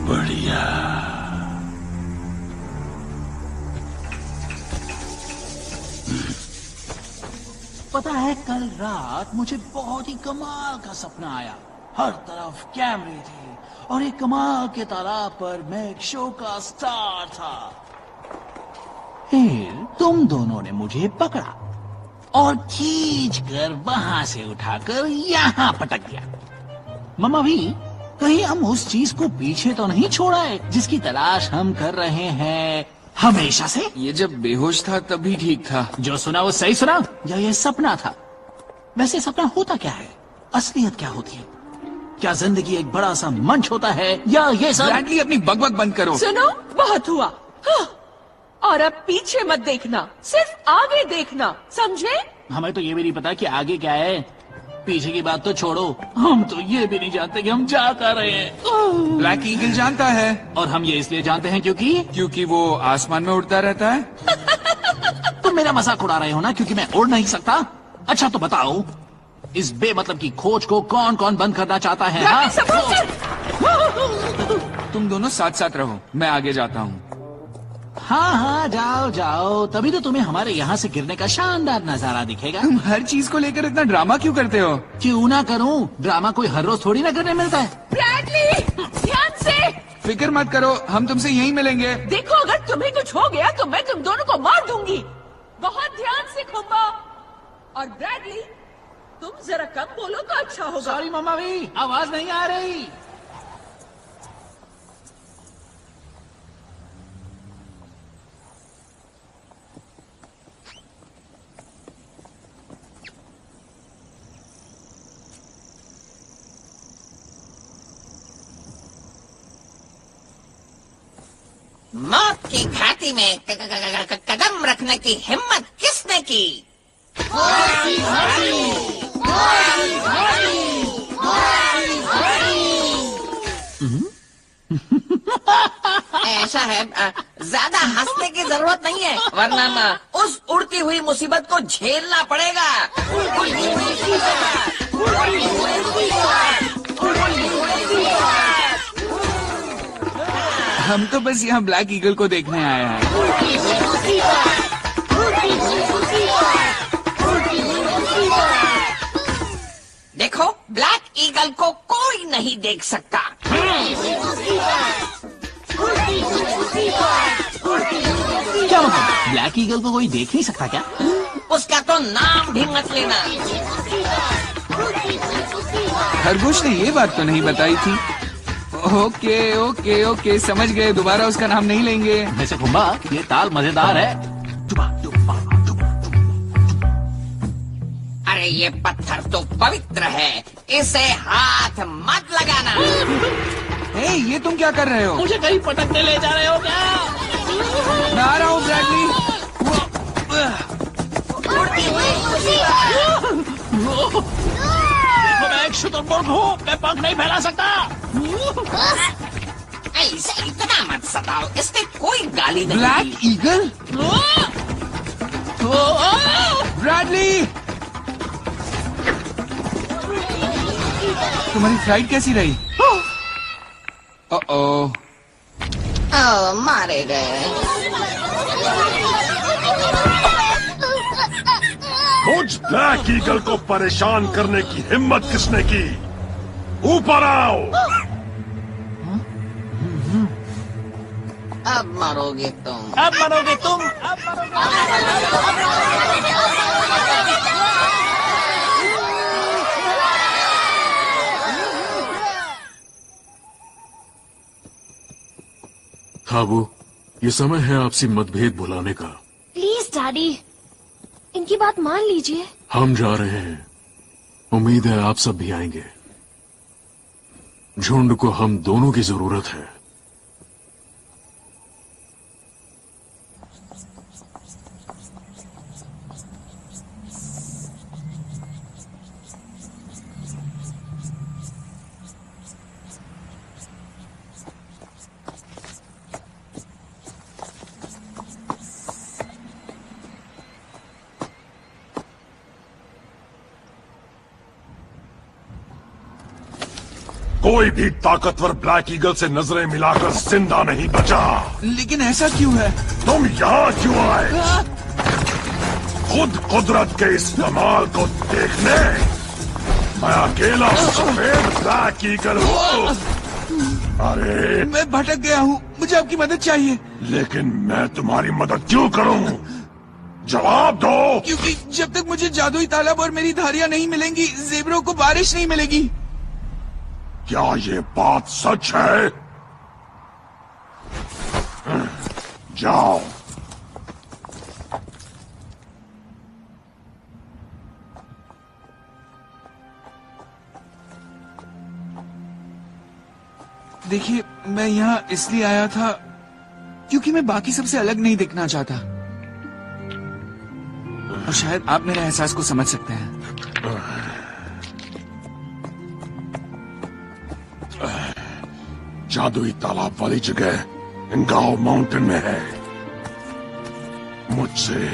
बढ़िया। पता है, कल रात मुझे बहुत ही कमाल का सपना आया। हर तरफ कैमरे थे और एक कमाल के तालाब पर मैं एक शो का स्टार था। फिर तुम दोनों ने मुझे पकड़ा और खींचकर वहां से उठाकर यहाँ पटक दिया। मम्मा भी, कहीं हम उस चीज को पीछे तो नहीं छोड़ा है जिसकी तलाश हम कर रहे हैं हमेशा से? ये जब बेहोश था तब भी ठीक था। जो सुना वो सही सुना या ये सपना था? वैसे सपना होता क्या है? असलियत क्या होती है? क्या जिंदगी एक बड़ा सा मंच होता है या ये सब? ब्रैडली, अपनी बकबक बंद करो। सुनो, बहुत हुआ। हाँ। और अब पीछे मत देखना, सिर्फ आगे देखना, समझे? हमें तो ये भी नहीं पता कि आगे क्या है। पीछे की बात तो छोड़ो, हम तो ये भी नहीं जानते कि हम जा कर रहे हैं। ब्लैक ईगल जानता है। और हम ये इसलिए जानते हैं क्योंकि वो आसमान में उड़ता रहता है। तुम मेरा मजाक उड़ा रहे हो ना, क्योंकि मैं उड़ नहीं सकता? अच्छा तो बताओ, इस बेमतलब की खोज को कौन कौन बंद करना चाहता है? हाँ? तुम दोनों साथ साथ रहो, मैं आगे जाता हूँ। हाँ हाँ, जाओ जाओ, तभी तो तुम्हें हमारे यहाँ से गिरने का शानदार नजारा दिखेगा। तुम हर चीज को लेकर इतना ड्रामा क्यों करते हो? क्यों ना करूँ, ड्रामा कोई हर रोज थोड़ी ना करने मिलता है। ब्रैडली, ध्यान से। फिक्र मत करो, हम तुमसे यहीं मिलेंगे। देखो, अगर तुम्हें कुछ हो गया तो मैं तुम दोनों को मार दूंगी। बहुत ध्यान से खुम्बा। और ब्रैडली, तुम जरा कम बोलो तो अच्छा होगा। सॉरी मम्मा भी, आवाज नहीं आ रही। मौत की घाटी में कदम रखने की हिम्मत किसने की? ऐसा है, ज्यादा हंसने की जरूरत नहीं है, वरना उस उड़ती हुई मुसीबत को झेलना पड़ेगा। हम तो बस यहाँ ब्लैक ईगल को देखने आए हैं। देखो, ब्लैक ईगल को कोई नहीं देख सकता। क्या मतलब, ब्लैक ईगल को कोई देख नहीं सकता क्या? उसका तो नाम भी मत लेना। खरगोश ने ये बात तो नहीं बताई थी। ओके ओके ओके, समझ गए, दोबारा उसका नाम नहीं लेंगे। वैसे खुम्बा, ये ताल मजेदार है। अरे ये पत्थर तो पवित्र है, इसे हाथ मत लगाना। ए, ये तुम क्या कर रहे हो? मुझे कहीं पटकने ले जा रहे हो क्या? मैं आ रहा हूँ ब्रैडली। देखो, मैं एक शुतुरमुर्ग हूँ, मैं पंख नहीं फैला सकता। ऐसे इतना मत सताओ, इसने कोई गाली नहीं। Black eagle? ब्रैडली, तुम्हारी फ्लाइट कैसी रही? ओ, मारे गए। मुझ ब्लैक ईगल को परेशान करने की हिम्मत किसने की? ऊपर आओ। अब मरोगे तुम। अब मरोगे तुम। अब खाबू, ये समय है आपसी मतभेद भुलाने का। प्लीज डैडी, इनकी बात मान लीजिए। हम जा रहे हैं, उम्मीद है आप सब भी आएंगे। झुंड को हम दोनों की जरूरत है। कोई भी ताकतवर ब्लैक ईगल से नजरें मिलाकर जिंदा नहीं बचा। लेकिन ऐसा क्यों है? तुम यहाँ क्यों आए? खुद कुदरत के इस कमाल को देखने। मैं अकेला सफेद ब्लैक ईगल हूँ। अरे मैं भटक गया हूँ, मुझे आपकी मदद चाहिए। लेकिन मैं तुम्हारी मदद क्यों करूँ? जवाब दो। क्योंकि जब तक मुझे जादुई तालाब और मेरी धारियां नहीं मिलेंगी, ज़ेबरों को बारिश नहीं मिलेगी। क्या ये बात सच है? जाओ। देखिए, मैं यहाँ इसलिए आया था क्योंकि मैं बाकी सबसे अलग नहीं दिखना चाहता। और शायद आप मेरे एहसास को समझ सकते हैं। जादुई तालाब वाली जगह इंगाओ माउंटेन में है। मुझसे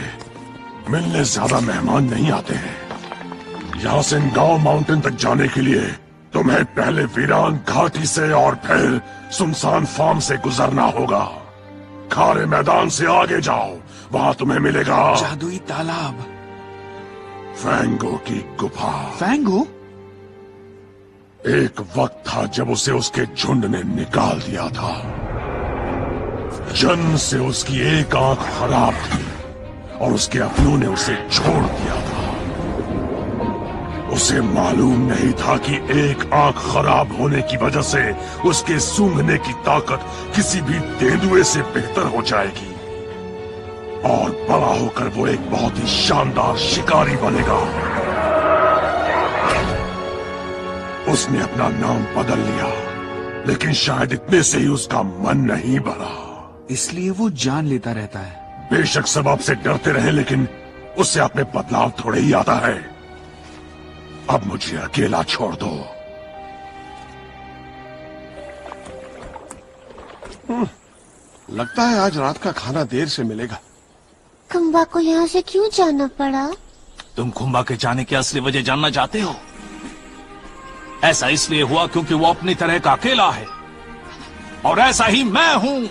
मिलने ज्यादा मेहमान नहीं आते हैं। यहाँ से इंगाओ माउंटेन तक जाने के लिए तुम्हें पहले वीरान घाटी से और फिर सुनसान फार्म से गुजरना होगा। खारे मैदान से आगे जाओ, वहाँ तुम्हें मिलेगा जादुई तालाब। फैंगो की गुफा। फैंगो? एक वक्त था जब उसे उसके झुंड ने निकाल दिया था। जन्म से उसकी एक आंख खराब थी और उसके अपनों ने उसे छोड़ दिया था। उसे मालूम नहीं था कि एक आंख खराब होने की वजह से उसके सूंघने की ताकत किसी भी तेंदुए से बेहतर हो जाएगी और बड़ा होकर वो एक बहुत ही शानदार शिकारी बनेगा। उसने अपना नाम बदल लिया, लेकिन शायद इतने से ही उसका मन नहीं भरा, इसलिए वो जान लेता रहता है। बेशक सब आपसे डरते रहे, लेकिन उससे आप में बदलाव थोड़े ही आता है। अब मुझे अकेला छोड़ दो। लगता है आज रात का खाना देर से मिलेगा। खम्बा को यहाँ से क्यों जाना पड़ा? तुम खुम्बा के जाने की असली वजह जानना चाहते हो? ऐसा इसलिए हुआ क्योंकि वो अपनी तरह का अकेला है और ऐसा ही मैं हूँ।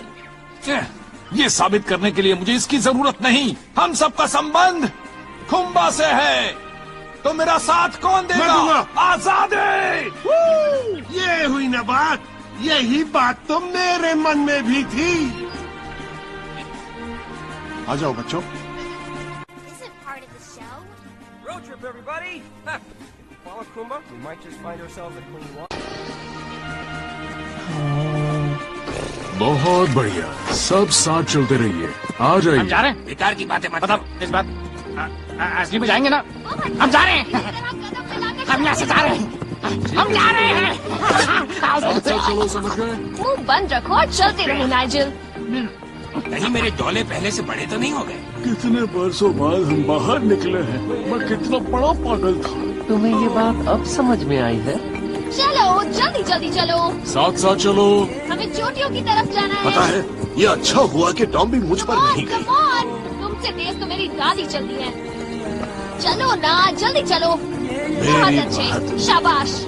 ये साबित करने के लिए मुझे इसकी जरूरत नहीं। हम सबका संबंध खुम्बा से है, तो मेरा साथ कौन देगा? आजादी। ये हुई ना बात। यही बात तो मेरे मन में भी थी। आ जाओ बच्चों। Road trip, everybody. Follow Kumba. We might just find ourselves a clean water. बहुत बढ़िया, सब साथ चलते रहिए। आ जाइए। हम जा रहे हैं। बेकार की बातें मत मतलब इस बात असली में जाएंगे ना? हम जा रहे हैं। हम यहाँ से जा रहे हैं। हम जा रहे हैं। चलो, समझ गए? मुंह बंद रखो और चलते रहो नाइजल। कहीं मेरे डोले पहले से बड़े तो नहीं हो गए? कितने बरसों बाद हम बाहर निकले हैं। मैं कितना बड़ा पागल था। तुम्हें ये बात अब समझ में आई है? चलो जल्दी जल्दी चलो। साथ साथ चलो। हमें चोटियों की तरफ जाना है। पता है, ये अच्छा हुआ कि टॉम भी मुझ पर नहीं गई। तुमसे तेज तो मेरी दादी चलती है। चलो ना, जल्दी चलो। बहुत अच्छे, शाबाश।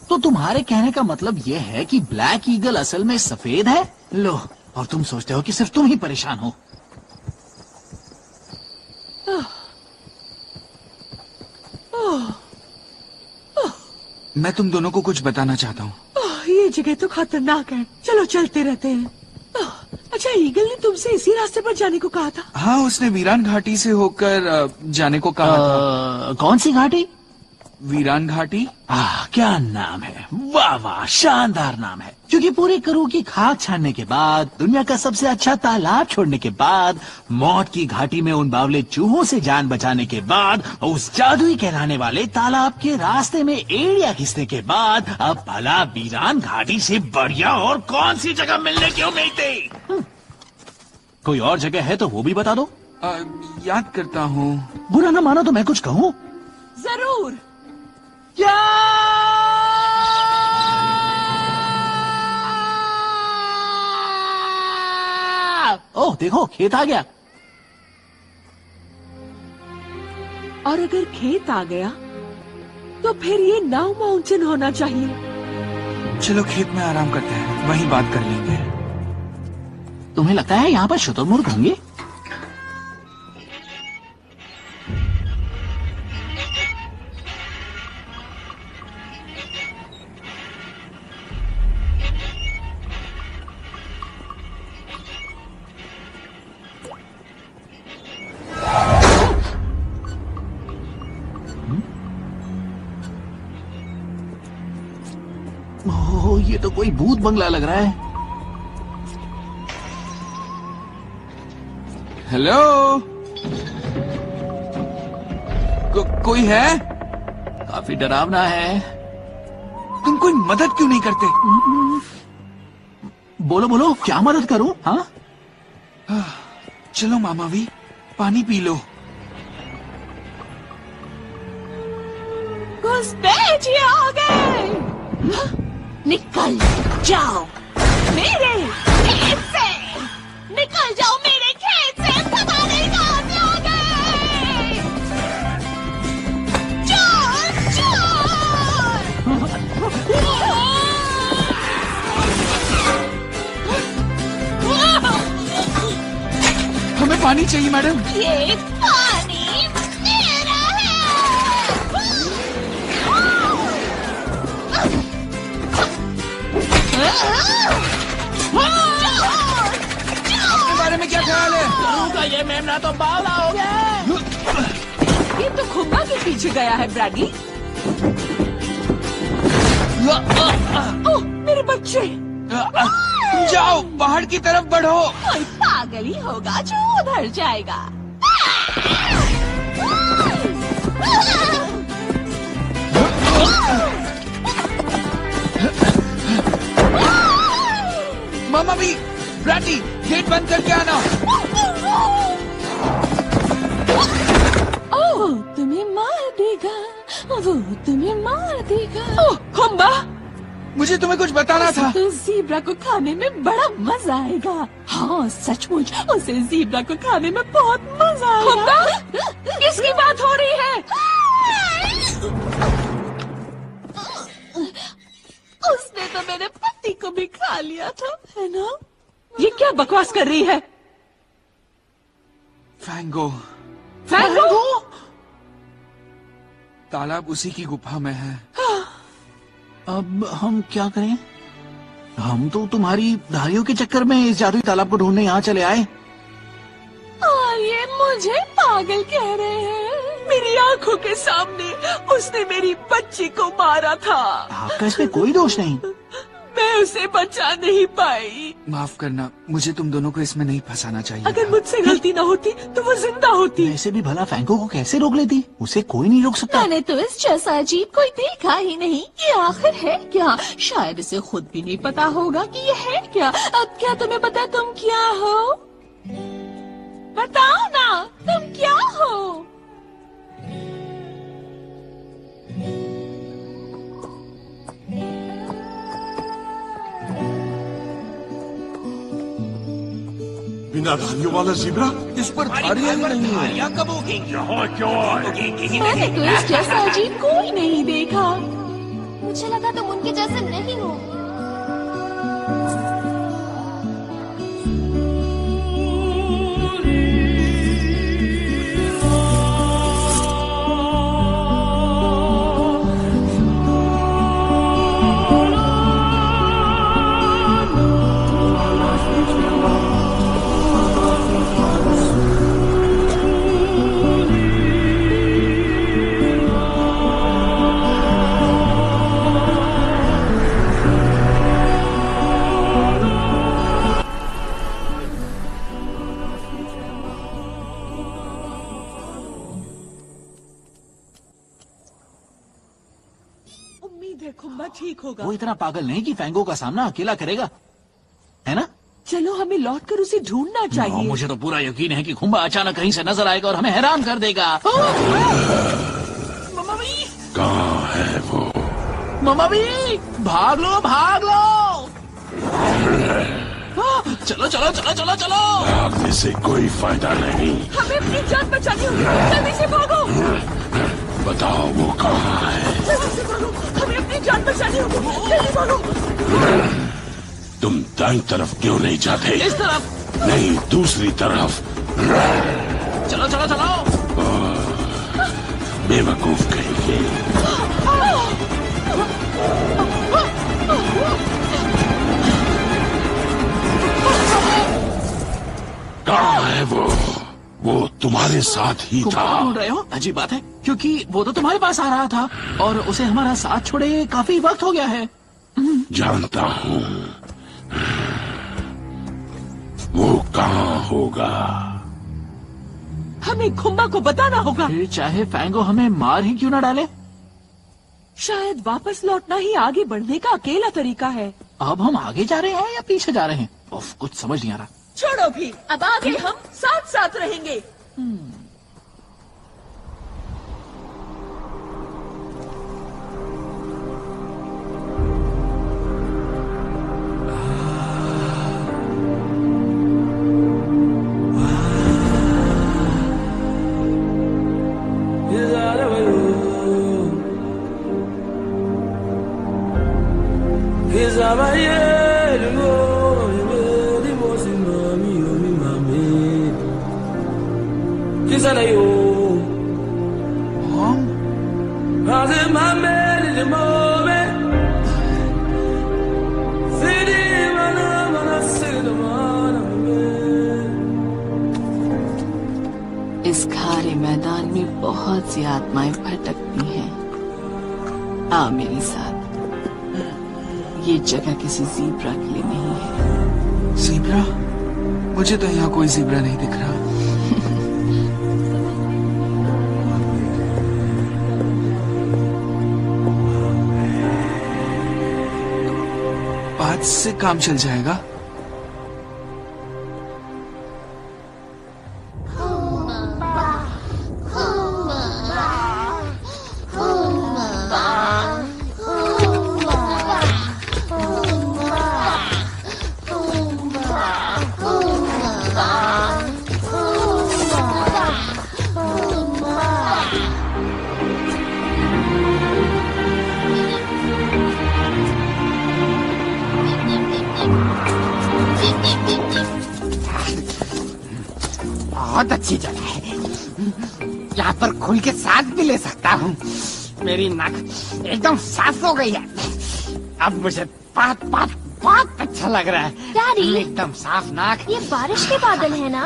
तो तुम्हारे कहने का मतलब यह है कि ब्लैक ईगल असल में सफेद है? लो, और तुम सोचते हो कि सिर्फ तुम ही परेशान हो। मैं तुम दोनों को कुछ बताना चाहता हूँ। ये जगह तो खतरनाक है। चलो चलते रहते हैं। अच्छा अच्छा, ईगल ने तुमसे इसी रास्ते पर जाने को कहा था? हाँ, उसने वीरान घाटी से होकर जाने को कहा था। कौन सी घाटी? वीरान घाटी। क्या नाम है, वाह वाह, शानदार नाम है। क्योंकि पूरे करू की खाक छानने के बाद, दुनिया का सबसे अच्छा तालाब छोड़ने के बाद, मौत की घाटी में उन बावले चूहों से जान बचाने के बाद, उस जादुई कहलाने वाले तालाब के रास्ते में एड़िया घिसने के बाद, अब भला वीरान घाटी से बढ़िया और कौन सी जगह मिलने की उम्मीद थी? कोई और जगह है तो वो भी बता दो। याद करता हूँ। बुरा ना मानो तो मैं कुछ कहूँ? जरूर। क्या? ओह देखो, खेत आ गया। और अगर खेत आ गया तो फिर ये नाउ माउंटेन होना चाहिए। चलो खेत में आराम करते हैं, वहीं बात कर लेंगे। तुम्हें लगता है यहाँ पर शुतुरमुर्ग होंगे? ये तो कोई भूत बंगला लग रहा है। हेलो, कोई है? काफी डरावना है। तुम कोई मदद क्यों नहीं करते? बोलो बोलो, क्या मदद करूं? हाँ, चलो मामावी, पानी पी लो। घुसपैठिए आ गए। निकल जाओ मेरे खेत से, निकल जाओ मेरे खेत से, पता नहीं कहां से आ गए। चोर चोर। हमें पानी चाहिए मैडम। ये पानी मेरा है। अपने बारे में क्या ख्याल है? का ये मेमना तो बावला हो गया। ये तो खुम्बा के पीछे गया है ब्रैडी। ओह मेरे बच्चे। जाओ, पहाड़ की तरफ बढ़ो। कोई पागल ही होगा जो उधर जाएगा। मामा भी, ब्रैडी, गेट बंद करके आना। ओह, तुम्हें मार देगा, वो तुम्हें मार देगा। ओह खुम्बा, मुझे तुम्हें कुछ बताना था। तो ज़ीब्रा को खाने में बड़ा मजा आएगा। हाँ सचमुच, उसे ज़ीब्रा को खाने में बहुत मजा आएगा। खुम्बा, किसकी बात हो रही है? उसने तो मेरे पति को भी खा लिया था, है ना? ये क्या बकवास कर रही है? फैंगो। फैंगो? तालाब उसी की गुफा में है। अब हम क्या करें? हम तो तुम्हारी धारियों के चक्कर में इस जादुई तालाब को ढूंढने यहाँ चले आए। और ये मुझे पागल कह रहे हैं। मेरी आंखों के सामने उसने मेरी बच्ची को मारा था। आपका इसमें कोई दोष नहीं। मैं उसे बचा नहीं पाई। माफ करना, मुझे तुम दोनों को इसमें नहीं फंसाना चाहिए। अगर मुझसे गलती न होती तो वो जिंदा होती। वैसे भी भला फैंको को कैसे रोक लेती? उसे कोई नहीं रोक सकता। मैंने तो इस जैसा अजीब कोई देखा ही नहीं। ये आखिर है क्या? शायद इसे खुद भी नहीं पता होगा कि ये है क्या। अब क्या तुम्हें पता तुम क्या हो? बताओ ना, तुम क्या हो? बिना धारियों वाला ज़ीब्रा? इस पर धारियां ही नहीं है। यहाँ क्यों आए? मैंने तो इस जैसा अजीब कोई नहीं देखा। मुझे लगा तुम उनके जैसे नहीं हो। है खुम्बा ठीक होगा। वो इतना पागल नहीं कि फैंगो का सामना अकेला करेगा, है ना? चलो हमें लौटकर उसे ढूंढना चाहिए। मुझे तो पूरा यकीन है कि खुम्बा अचानक कहीं से नजर आएगा और हमें हैरान कर देगा। कहाँ है वो? मम्मा भी भाग लो, भाग लो। चलो चलो चलो चलो चलो। भागने से कोई फायदा नहीं। हमें अपनी जान बचानी होगी, जल्दी से भागो। बताओ वो कहाँ है? जल्दी से भागो, हमें अपनी जान बचानी होगी, जल्दी भागो। तुम दाईं तरफ क्यों नहीं जाते? इस तरफ नहीं, दूसरी तरफ। चलो चलो चलो। बेवकूफ कहेंगे। कहाँ है वो तुम्हारे साथ ही था। ढूंढ रहे हो? अजीब बात है, क्योंकि वो तो तुम्हारे पास आ रहा था और उसे हमारा साथ छोड़े काफी वक्त हो गया है। जानता हूँ वो कहाँ होगा। हमें खुम्बा को बताना होगा। फिर चाहे फैंगो हमें मार ही क्यों ना डाले। शायद वापस लौटना ही आगे बढ़ने का अकेला तरीका है। अब हम आगे जा रहे हैं या पीछे जा रहे हैं? उफ, कुछ समझ नहीं आ रहा। छोड़ो भी, अब आगे हम साथ साथ रहेंगे। इस खारे मैदान में बहुत सी आत्माएं भटकती हैं। आ मेरे साथ। ये जगह किसी ज़ीब्रा के लिए नहीं है। ज़ीब्रा? मुझे तो यहाँ कोई ज़ीब्रा नहीं दिख रहा। बात से काम चल जाएगा। बहुत अच्छी जगह है, यहाँ पर खुल के सांस भी ले सकता हूँ। मेरी नाक एकदम साफ हो गई है। अब मुझे बहुत बहुत बहुत अच्छा लग रहा है। डैडी, एकदम साफ नाक। ये बारिश के बादल है ना?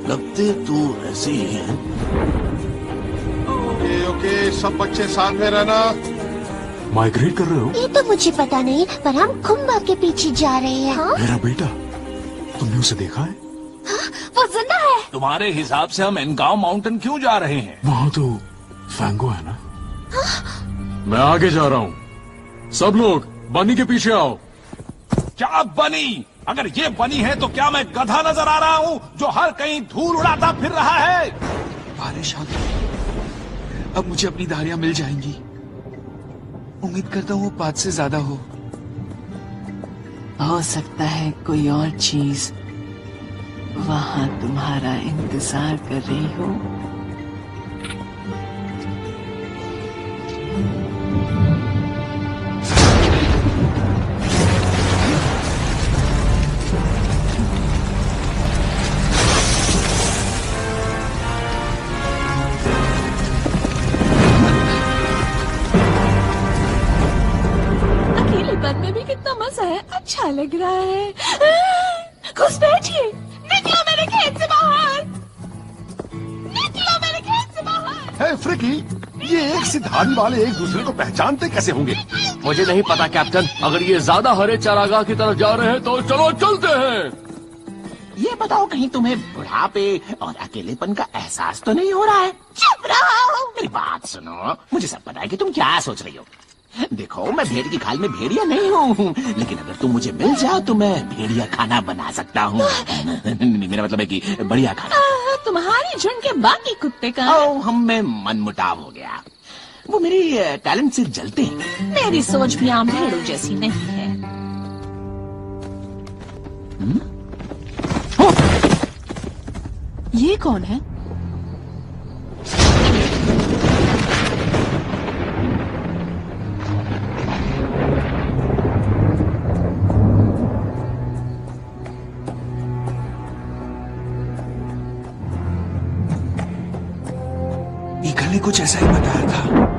लगते तो ऐसे ही हैं। ओके, सब बच्चे साथ में रहना। माइग्रेट कर रहे हो? ये तो मुझे पता नहीं, पर हम खुम्बा के पीछे जा रहे हैं। हाँ? मेरा बेटा, तुमने उसे देखा है? हाँ, वो जिंदा है। तुम्हारे हिसाब से हम एनगांव माउंटेन क्यों जा रहे हैं? वहाँ तो फैंगो है ना? हाँ? मैं आगे जा रहा हूँ। सब लोग बनी के पीछे आओ। क्या बनी? अगर ये बनी है तो क्या मैं गधा नजर आ रहा हूँ जो हर कहीं धूल उड़ाता फिर रहा है? बारिश आ गई, अब मुझे अपनी धारियां मिल जाएंगी। उम्मीद करता हूँ वो 5 से ज्यादा हो सकता है कोई और चीज वहां तुम्हारा इंतजार कर रही हो। अकेलेपन में भी कितना मजा है, अच्छा लग रहा है। घुस बैठिए। निकलो मेरे खेत से बाहर, निकलो मेरे खेत से बाहर। है फ्रिकी, ये एक सी धारी वाले एक दूसरे को पहचानते कैसे होंगे? मुझे नहीं पता कैप्टन, अगर ये ज्यादा हरे चारागाह की तरफ जा रहे हैं तो चलो चलते हैं। ये बताओ, कहीं तुम्हें बुढ़ापे और अकेलेपन का एहसास तो नहीं हो रहा है? चुप रहो, मेरी बात सुनो। मुझे सब पता है कि तुम क्या सोच रही हो। देखो मैं भेड़ की खाल में भेड़िया नहीं हूँ, लेकिन अगर तुम मुझे मिल जाओ तो मैं भेड़िया खाना बना सकता हूँ। मेरा मतलब है कि बढ़िया खाना। तुम्हारी झुंड के बाकी कुत्ते का हम में मनमुटाव हो गया। वो मेरी टैलेंट से जलते हैं। मेरी सोच भी आम भेड़ों जैसी नहीं है। ये कौन है? ईगल ने कुछ ऐसा ही बताया था।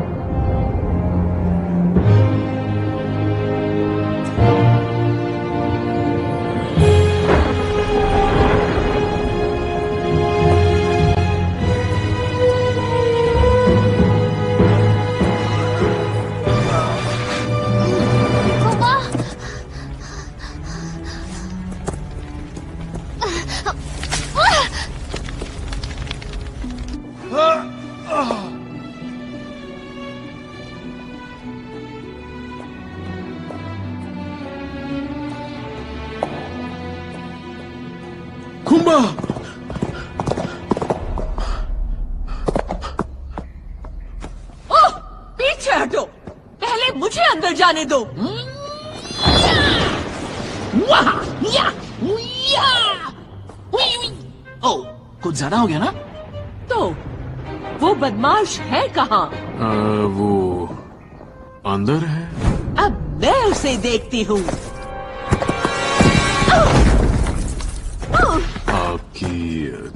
कुंबा! ओह, पीछे हटो, पहले मुझे अंदर जाने दो। ओह, कुछ ज्यादा हो गया ना? तो वो बदमाश है कहाँ? वो अंदर है। अब मैं उसे देखती हूँ। आपकी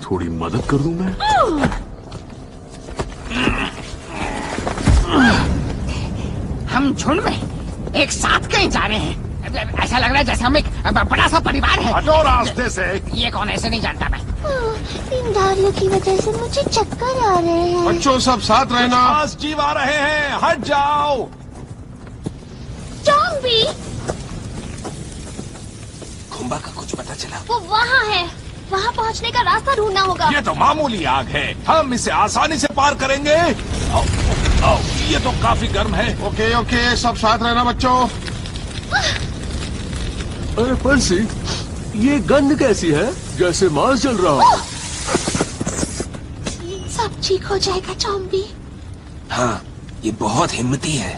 थोड़ी मदद कर दूं मैं? हम झुंड में एक साथ कहीं जा रहे हैं। ऐसा लग रहा है जैसे हम एक बड़ा सा परिवार है। हटो रास्ते से। ये कौन ऐसे नहीं जानता मैं। इन धारियों की वजह से मुझे चक्कर आ रहे हैं। बच्चों सब साथ रहना। खास जीव आ रहे हैं, हट जाओ। टॉम्बी, खुम्बा का कुछ पता चला? वो वहाँ है। वहाँ पहुँचने का रास्ता ढूंढना होगा। ये तो मामूली आग है, हम इसे आसानी से पार करेंगे। ये तो काफी गर्म है। ओके ओके, सब साथ रहना बच्चों। अरे पर्सी, ये गंध कैसी है? जैसे मांस जल रहा हो। सब ठीक हो जाएगा टॉम्बी। हाँ, ये बहुत हिम्मती है।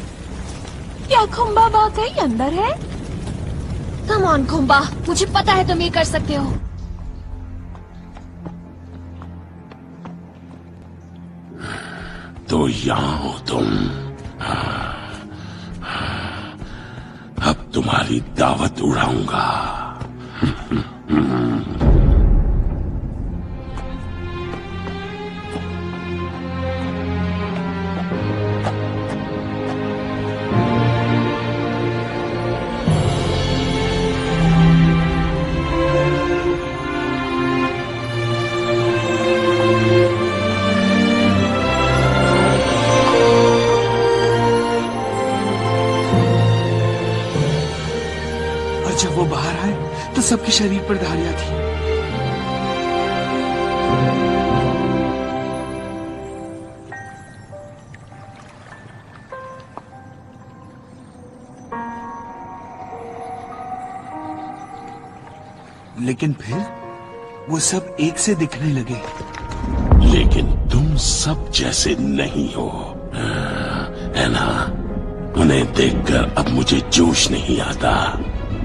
क्या खुम्बा वाकई अंदर है? कम ऑन खुम्बा, मुझे पता है तुम ये कर सकते हो। तो यहाँ हो तुम। अब तुम्हारी दावत उड़ाऊंगा। जब वो बाहर आए तो सबके शरीर पर धारियां थी। लेकिन फिर वो सब एक से दिखने लगे। लेकिन तुम सब जैसे नहीं हो, है ना? उन्हें देखकर अब मुझे जोश नहीं आता।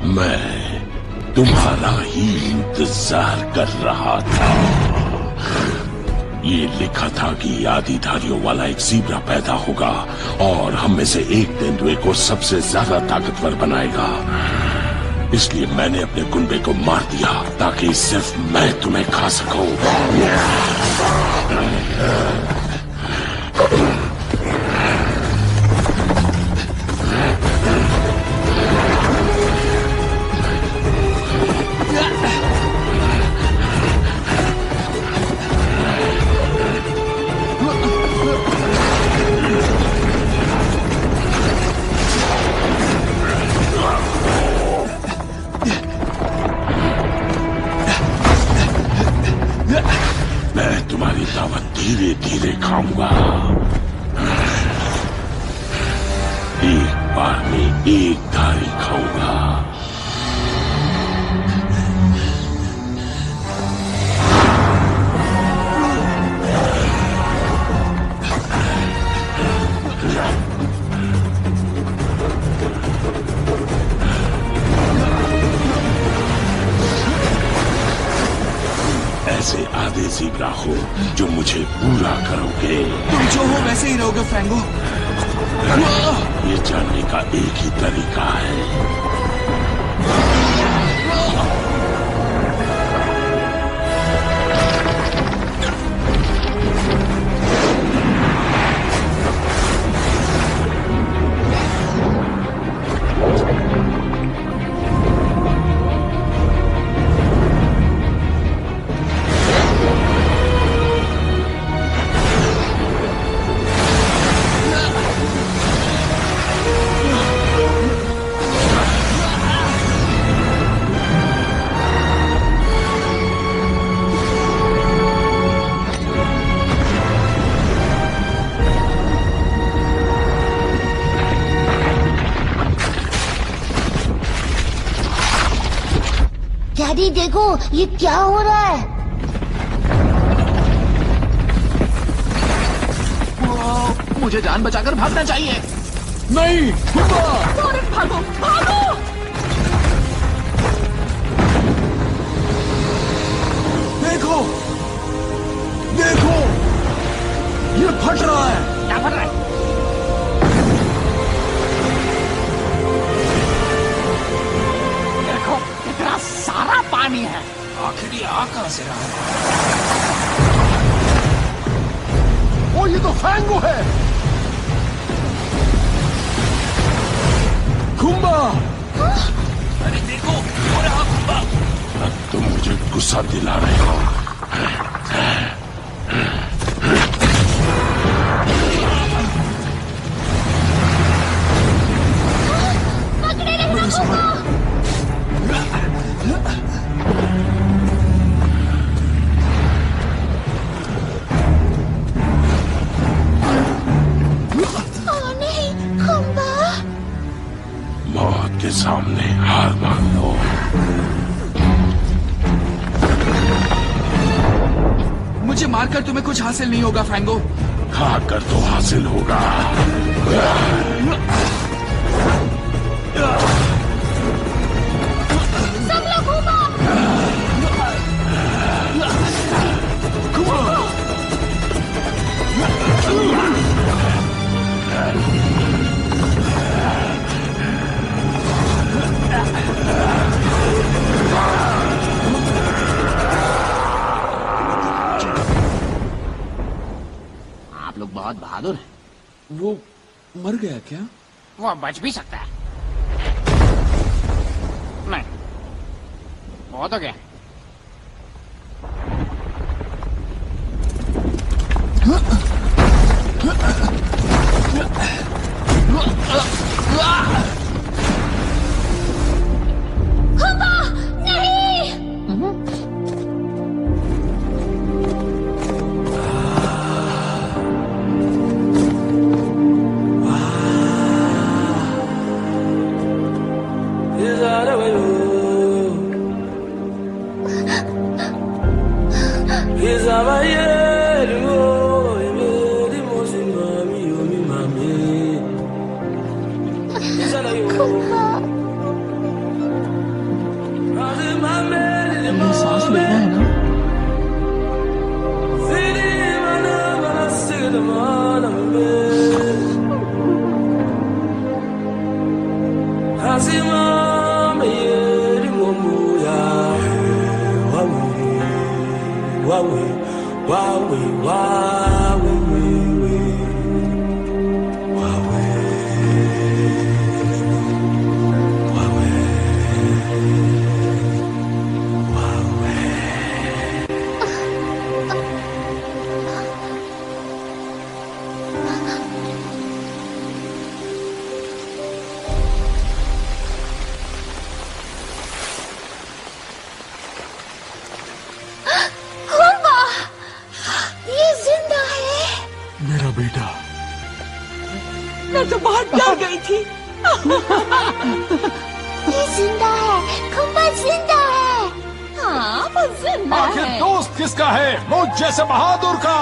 मैं तुम्हारा ही इंतजार कर रहा था। ये लिखा था कि आदिधारियों वाला एक ज़ीब्रा पैदा होगा और हम में से एक तेंदुए को सबसे ज्यादा ताकतवर बनाएगा। इसलिए मैंने अपने कुंबे को मार दिया ताकि सिर्फ मैं तुम्हें खा सकूं। मैं तुम्हारी दावत धीरे धीरे खाऊंगा। एक बार में एक धारी खाऊंगा। ऐसे आधे ज़ीब्रा हो जो मुझे पूरा करोगे। तुम जो हो वैसे ही रहोगे फैंगो। ये जानने का एक ही तरीका है। डैडी देखो ये क्या हो रहा है। मुझे जान बचाकर भागना चाहिए। नहीं, फौरन भागो, भागो। देखो, देखो, ये फट रहा है। क्या फट रहा है? देखो कितना सारा पानी है। आखिर ये आ कहां से रहा है? ओ ये तो फैंगो है। खुम्बा, अरे देखो, हो रहा खुम्बा। तुम मुझे गुस्सा दिला रहे हो। पकड़े रहना मौत के सामने हार मान लो। मुझे मारकर तुम्हें कुछ हासिल नहीं होगा फैंगो। खाकर तो हासिल होगा। सब लोग आप लोग बहुत बहादुर हैं। वो मर गया क्या? वो बच भी सकता है। नहीं, बहुत हो गया। सांस लेना है ना? मेरा बेटा। मैं तो बहुत डर गई थी। ये जिंदा है, खुम्बा जिंदा है। हाँ वो जिंदा आखिर है। दोस्त किसका है? मुझ जैसे बहादुर का।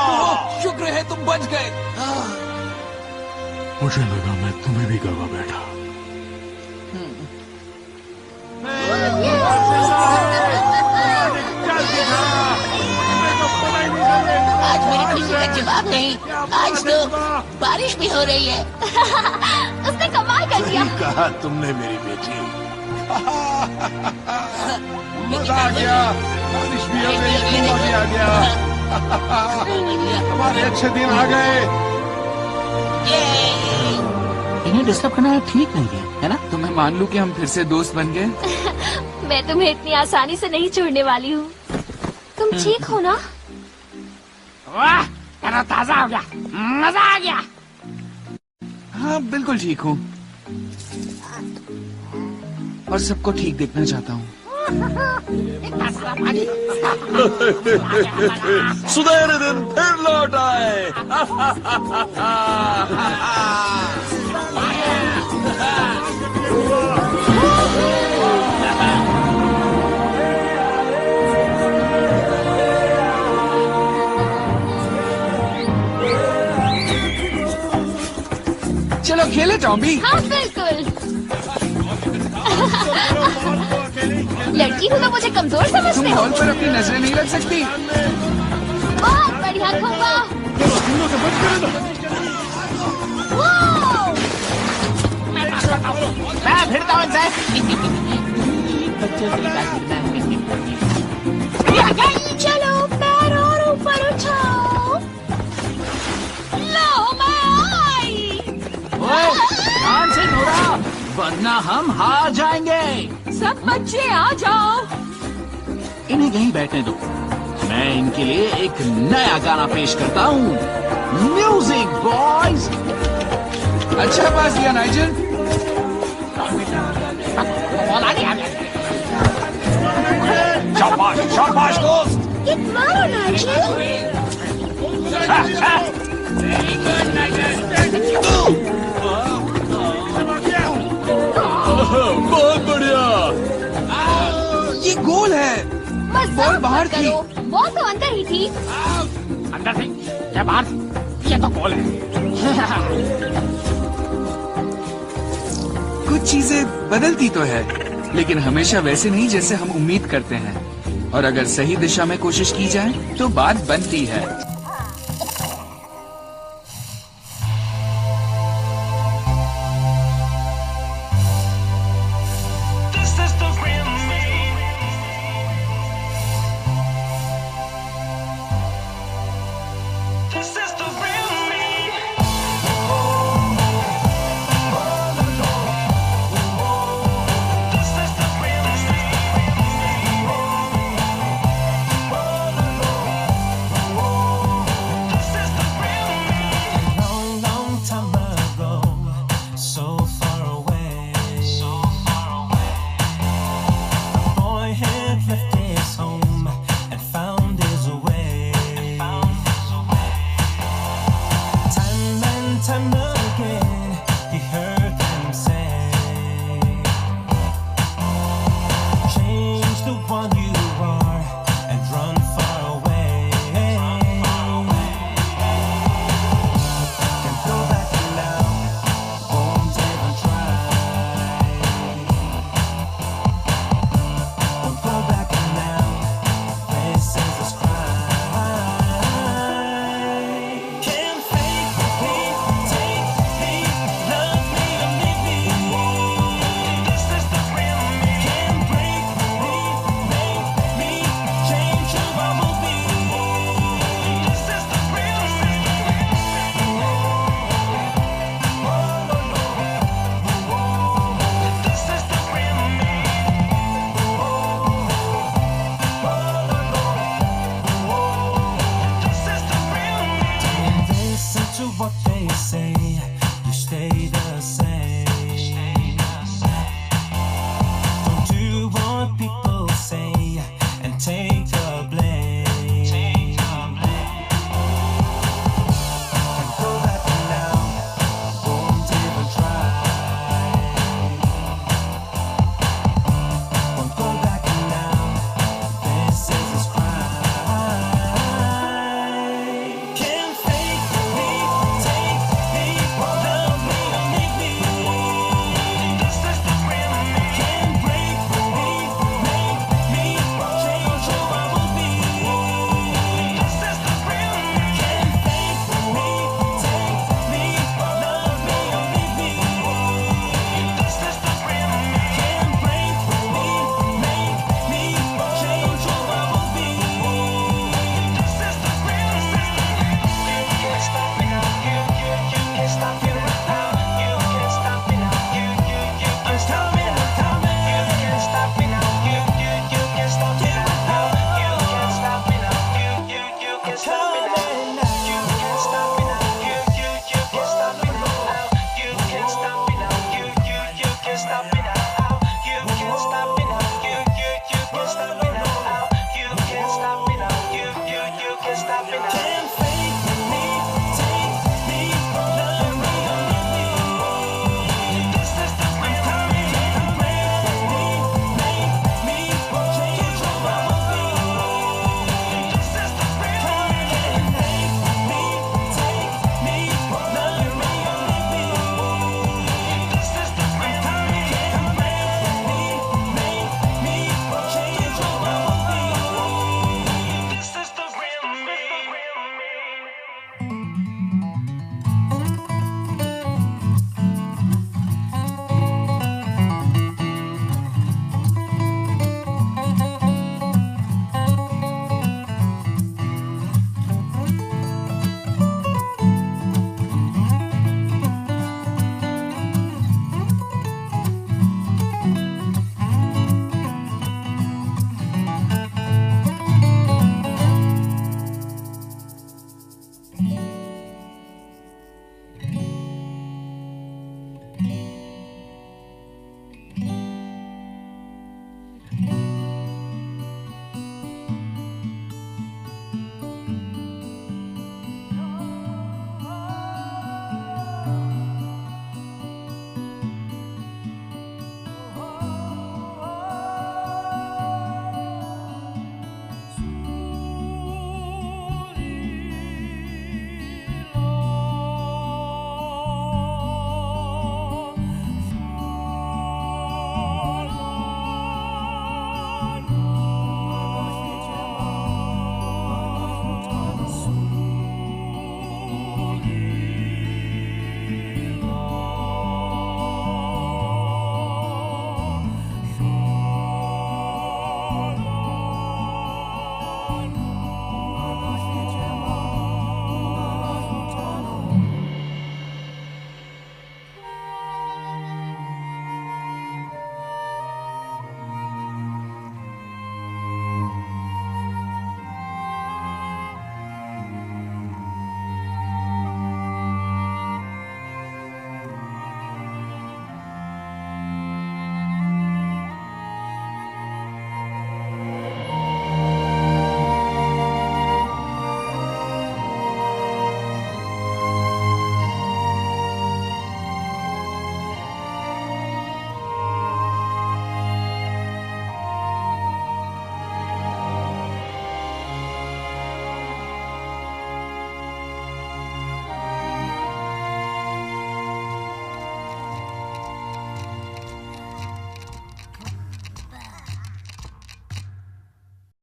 शुक्र है तुम बच गए। मुझे लगा मैं तुम्हें भी गवा बैठा। आज मेरी खुशी का जवाब नहीं, आज तो बारिश भी हो रही है। उसने कमाल कर दिया। कहा तुमने मेरी बेटी। मजा आ गया, बारिश भी हो गई, कुंभा भी आ गया। हमारे अच्छे दिन आ गए। इन्हें डिस्टर्ब करना ठीक नहीं है ना? तो मैं मान लूं कि हम फिर से दोस्त बन गए? मैं तुम्हें इतनी आसानी से नहीं छोड़ने वाली हूँ। तुम ठीक हो ना? वाह, तेरा ताजा हो गया, मजा आ गया। हाँ बिल्कुल ठीक हूँ और सबको ठीक देखना चाहता हूँ। सुनहरे दिन फिर लौट आए। चलो खेले टॉम्बी। हाँ बिल्कुल। लड़की हूँ तो मुझे कमजोर तुम समझते हो? बॉल पर अपनी नजरें नहीं रख सकती। बहुत बढ़िया खुम्बा। वाह! मैं भिड़ता हूँ इनसे। चलो पैर और ऊपर उठाओ। लो मैं आई। ध्यान से नोरा, वरना हम हार जाएंगे। सब बच्चे आ जाओ। इन्हें यहीं बैठने दो। मैं इनके लिए एक नया गाना पेश करता हूँ। Music boys. अच्छा पास किया नाइजल। शाबाश, शाबाश दोस्त। किक मारो नाइजल। बहुत बढ़िया। ये गोल है। बॉल बाहर थी। बॉल तो अंदर ही थी। अंदर थी या बाहर थी? ये तो गोल है। कुछ चीजें बदलती तो है, लेकिन हमेशा वैसे नहीं जैसे हम उम्मीद करते हैं। और अगर सही दिशा में कोशिश की जाए तो बात बनती है।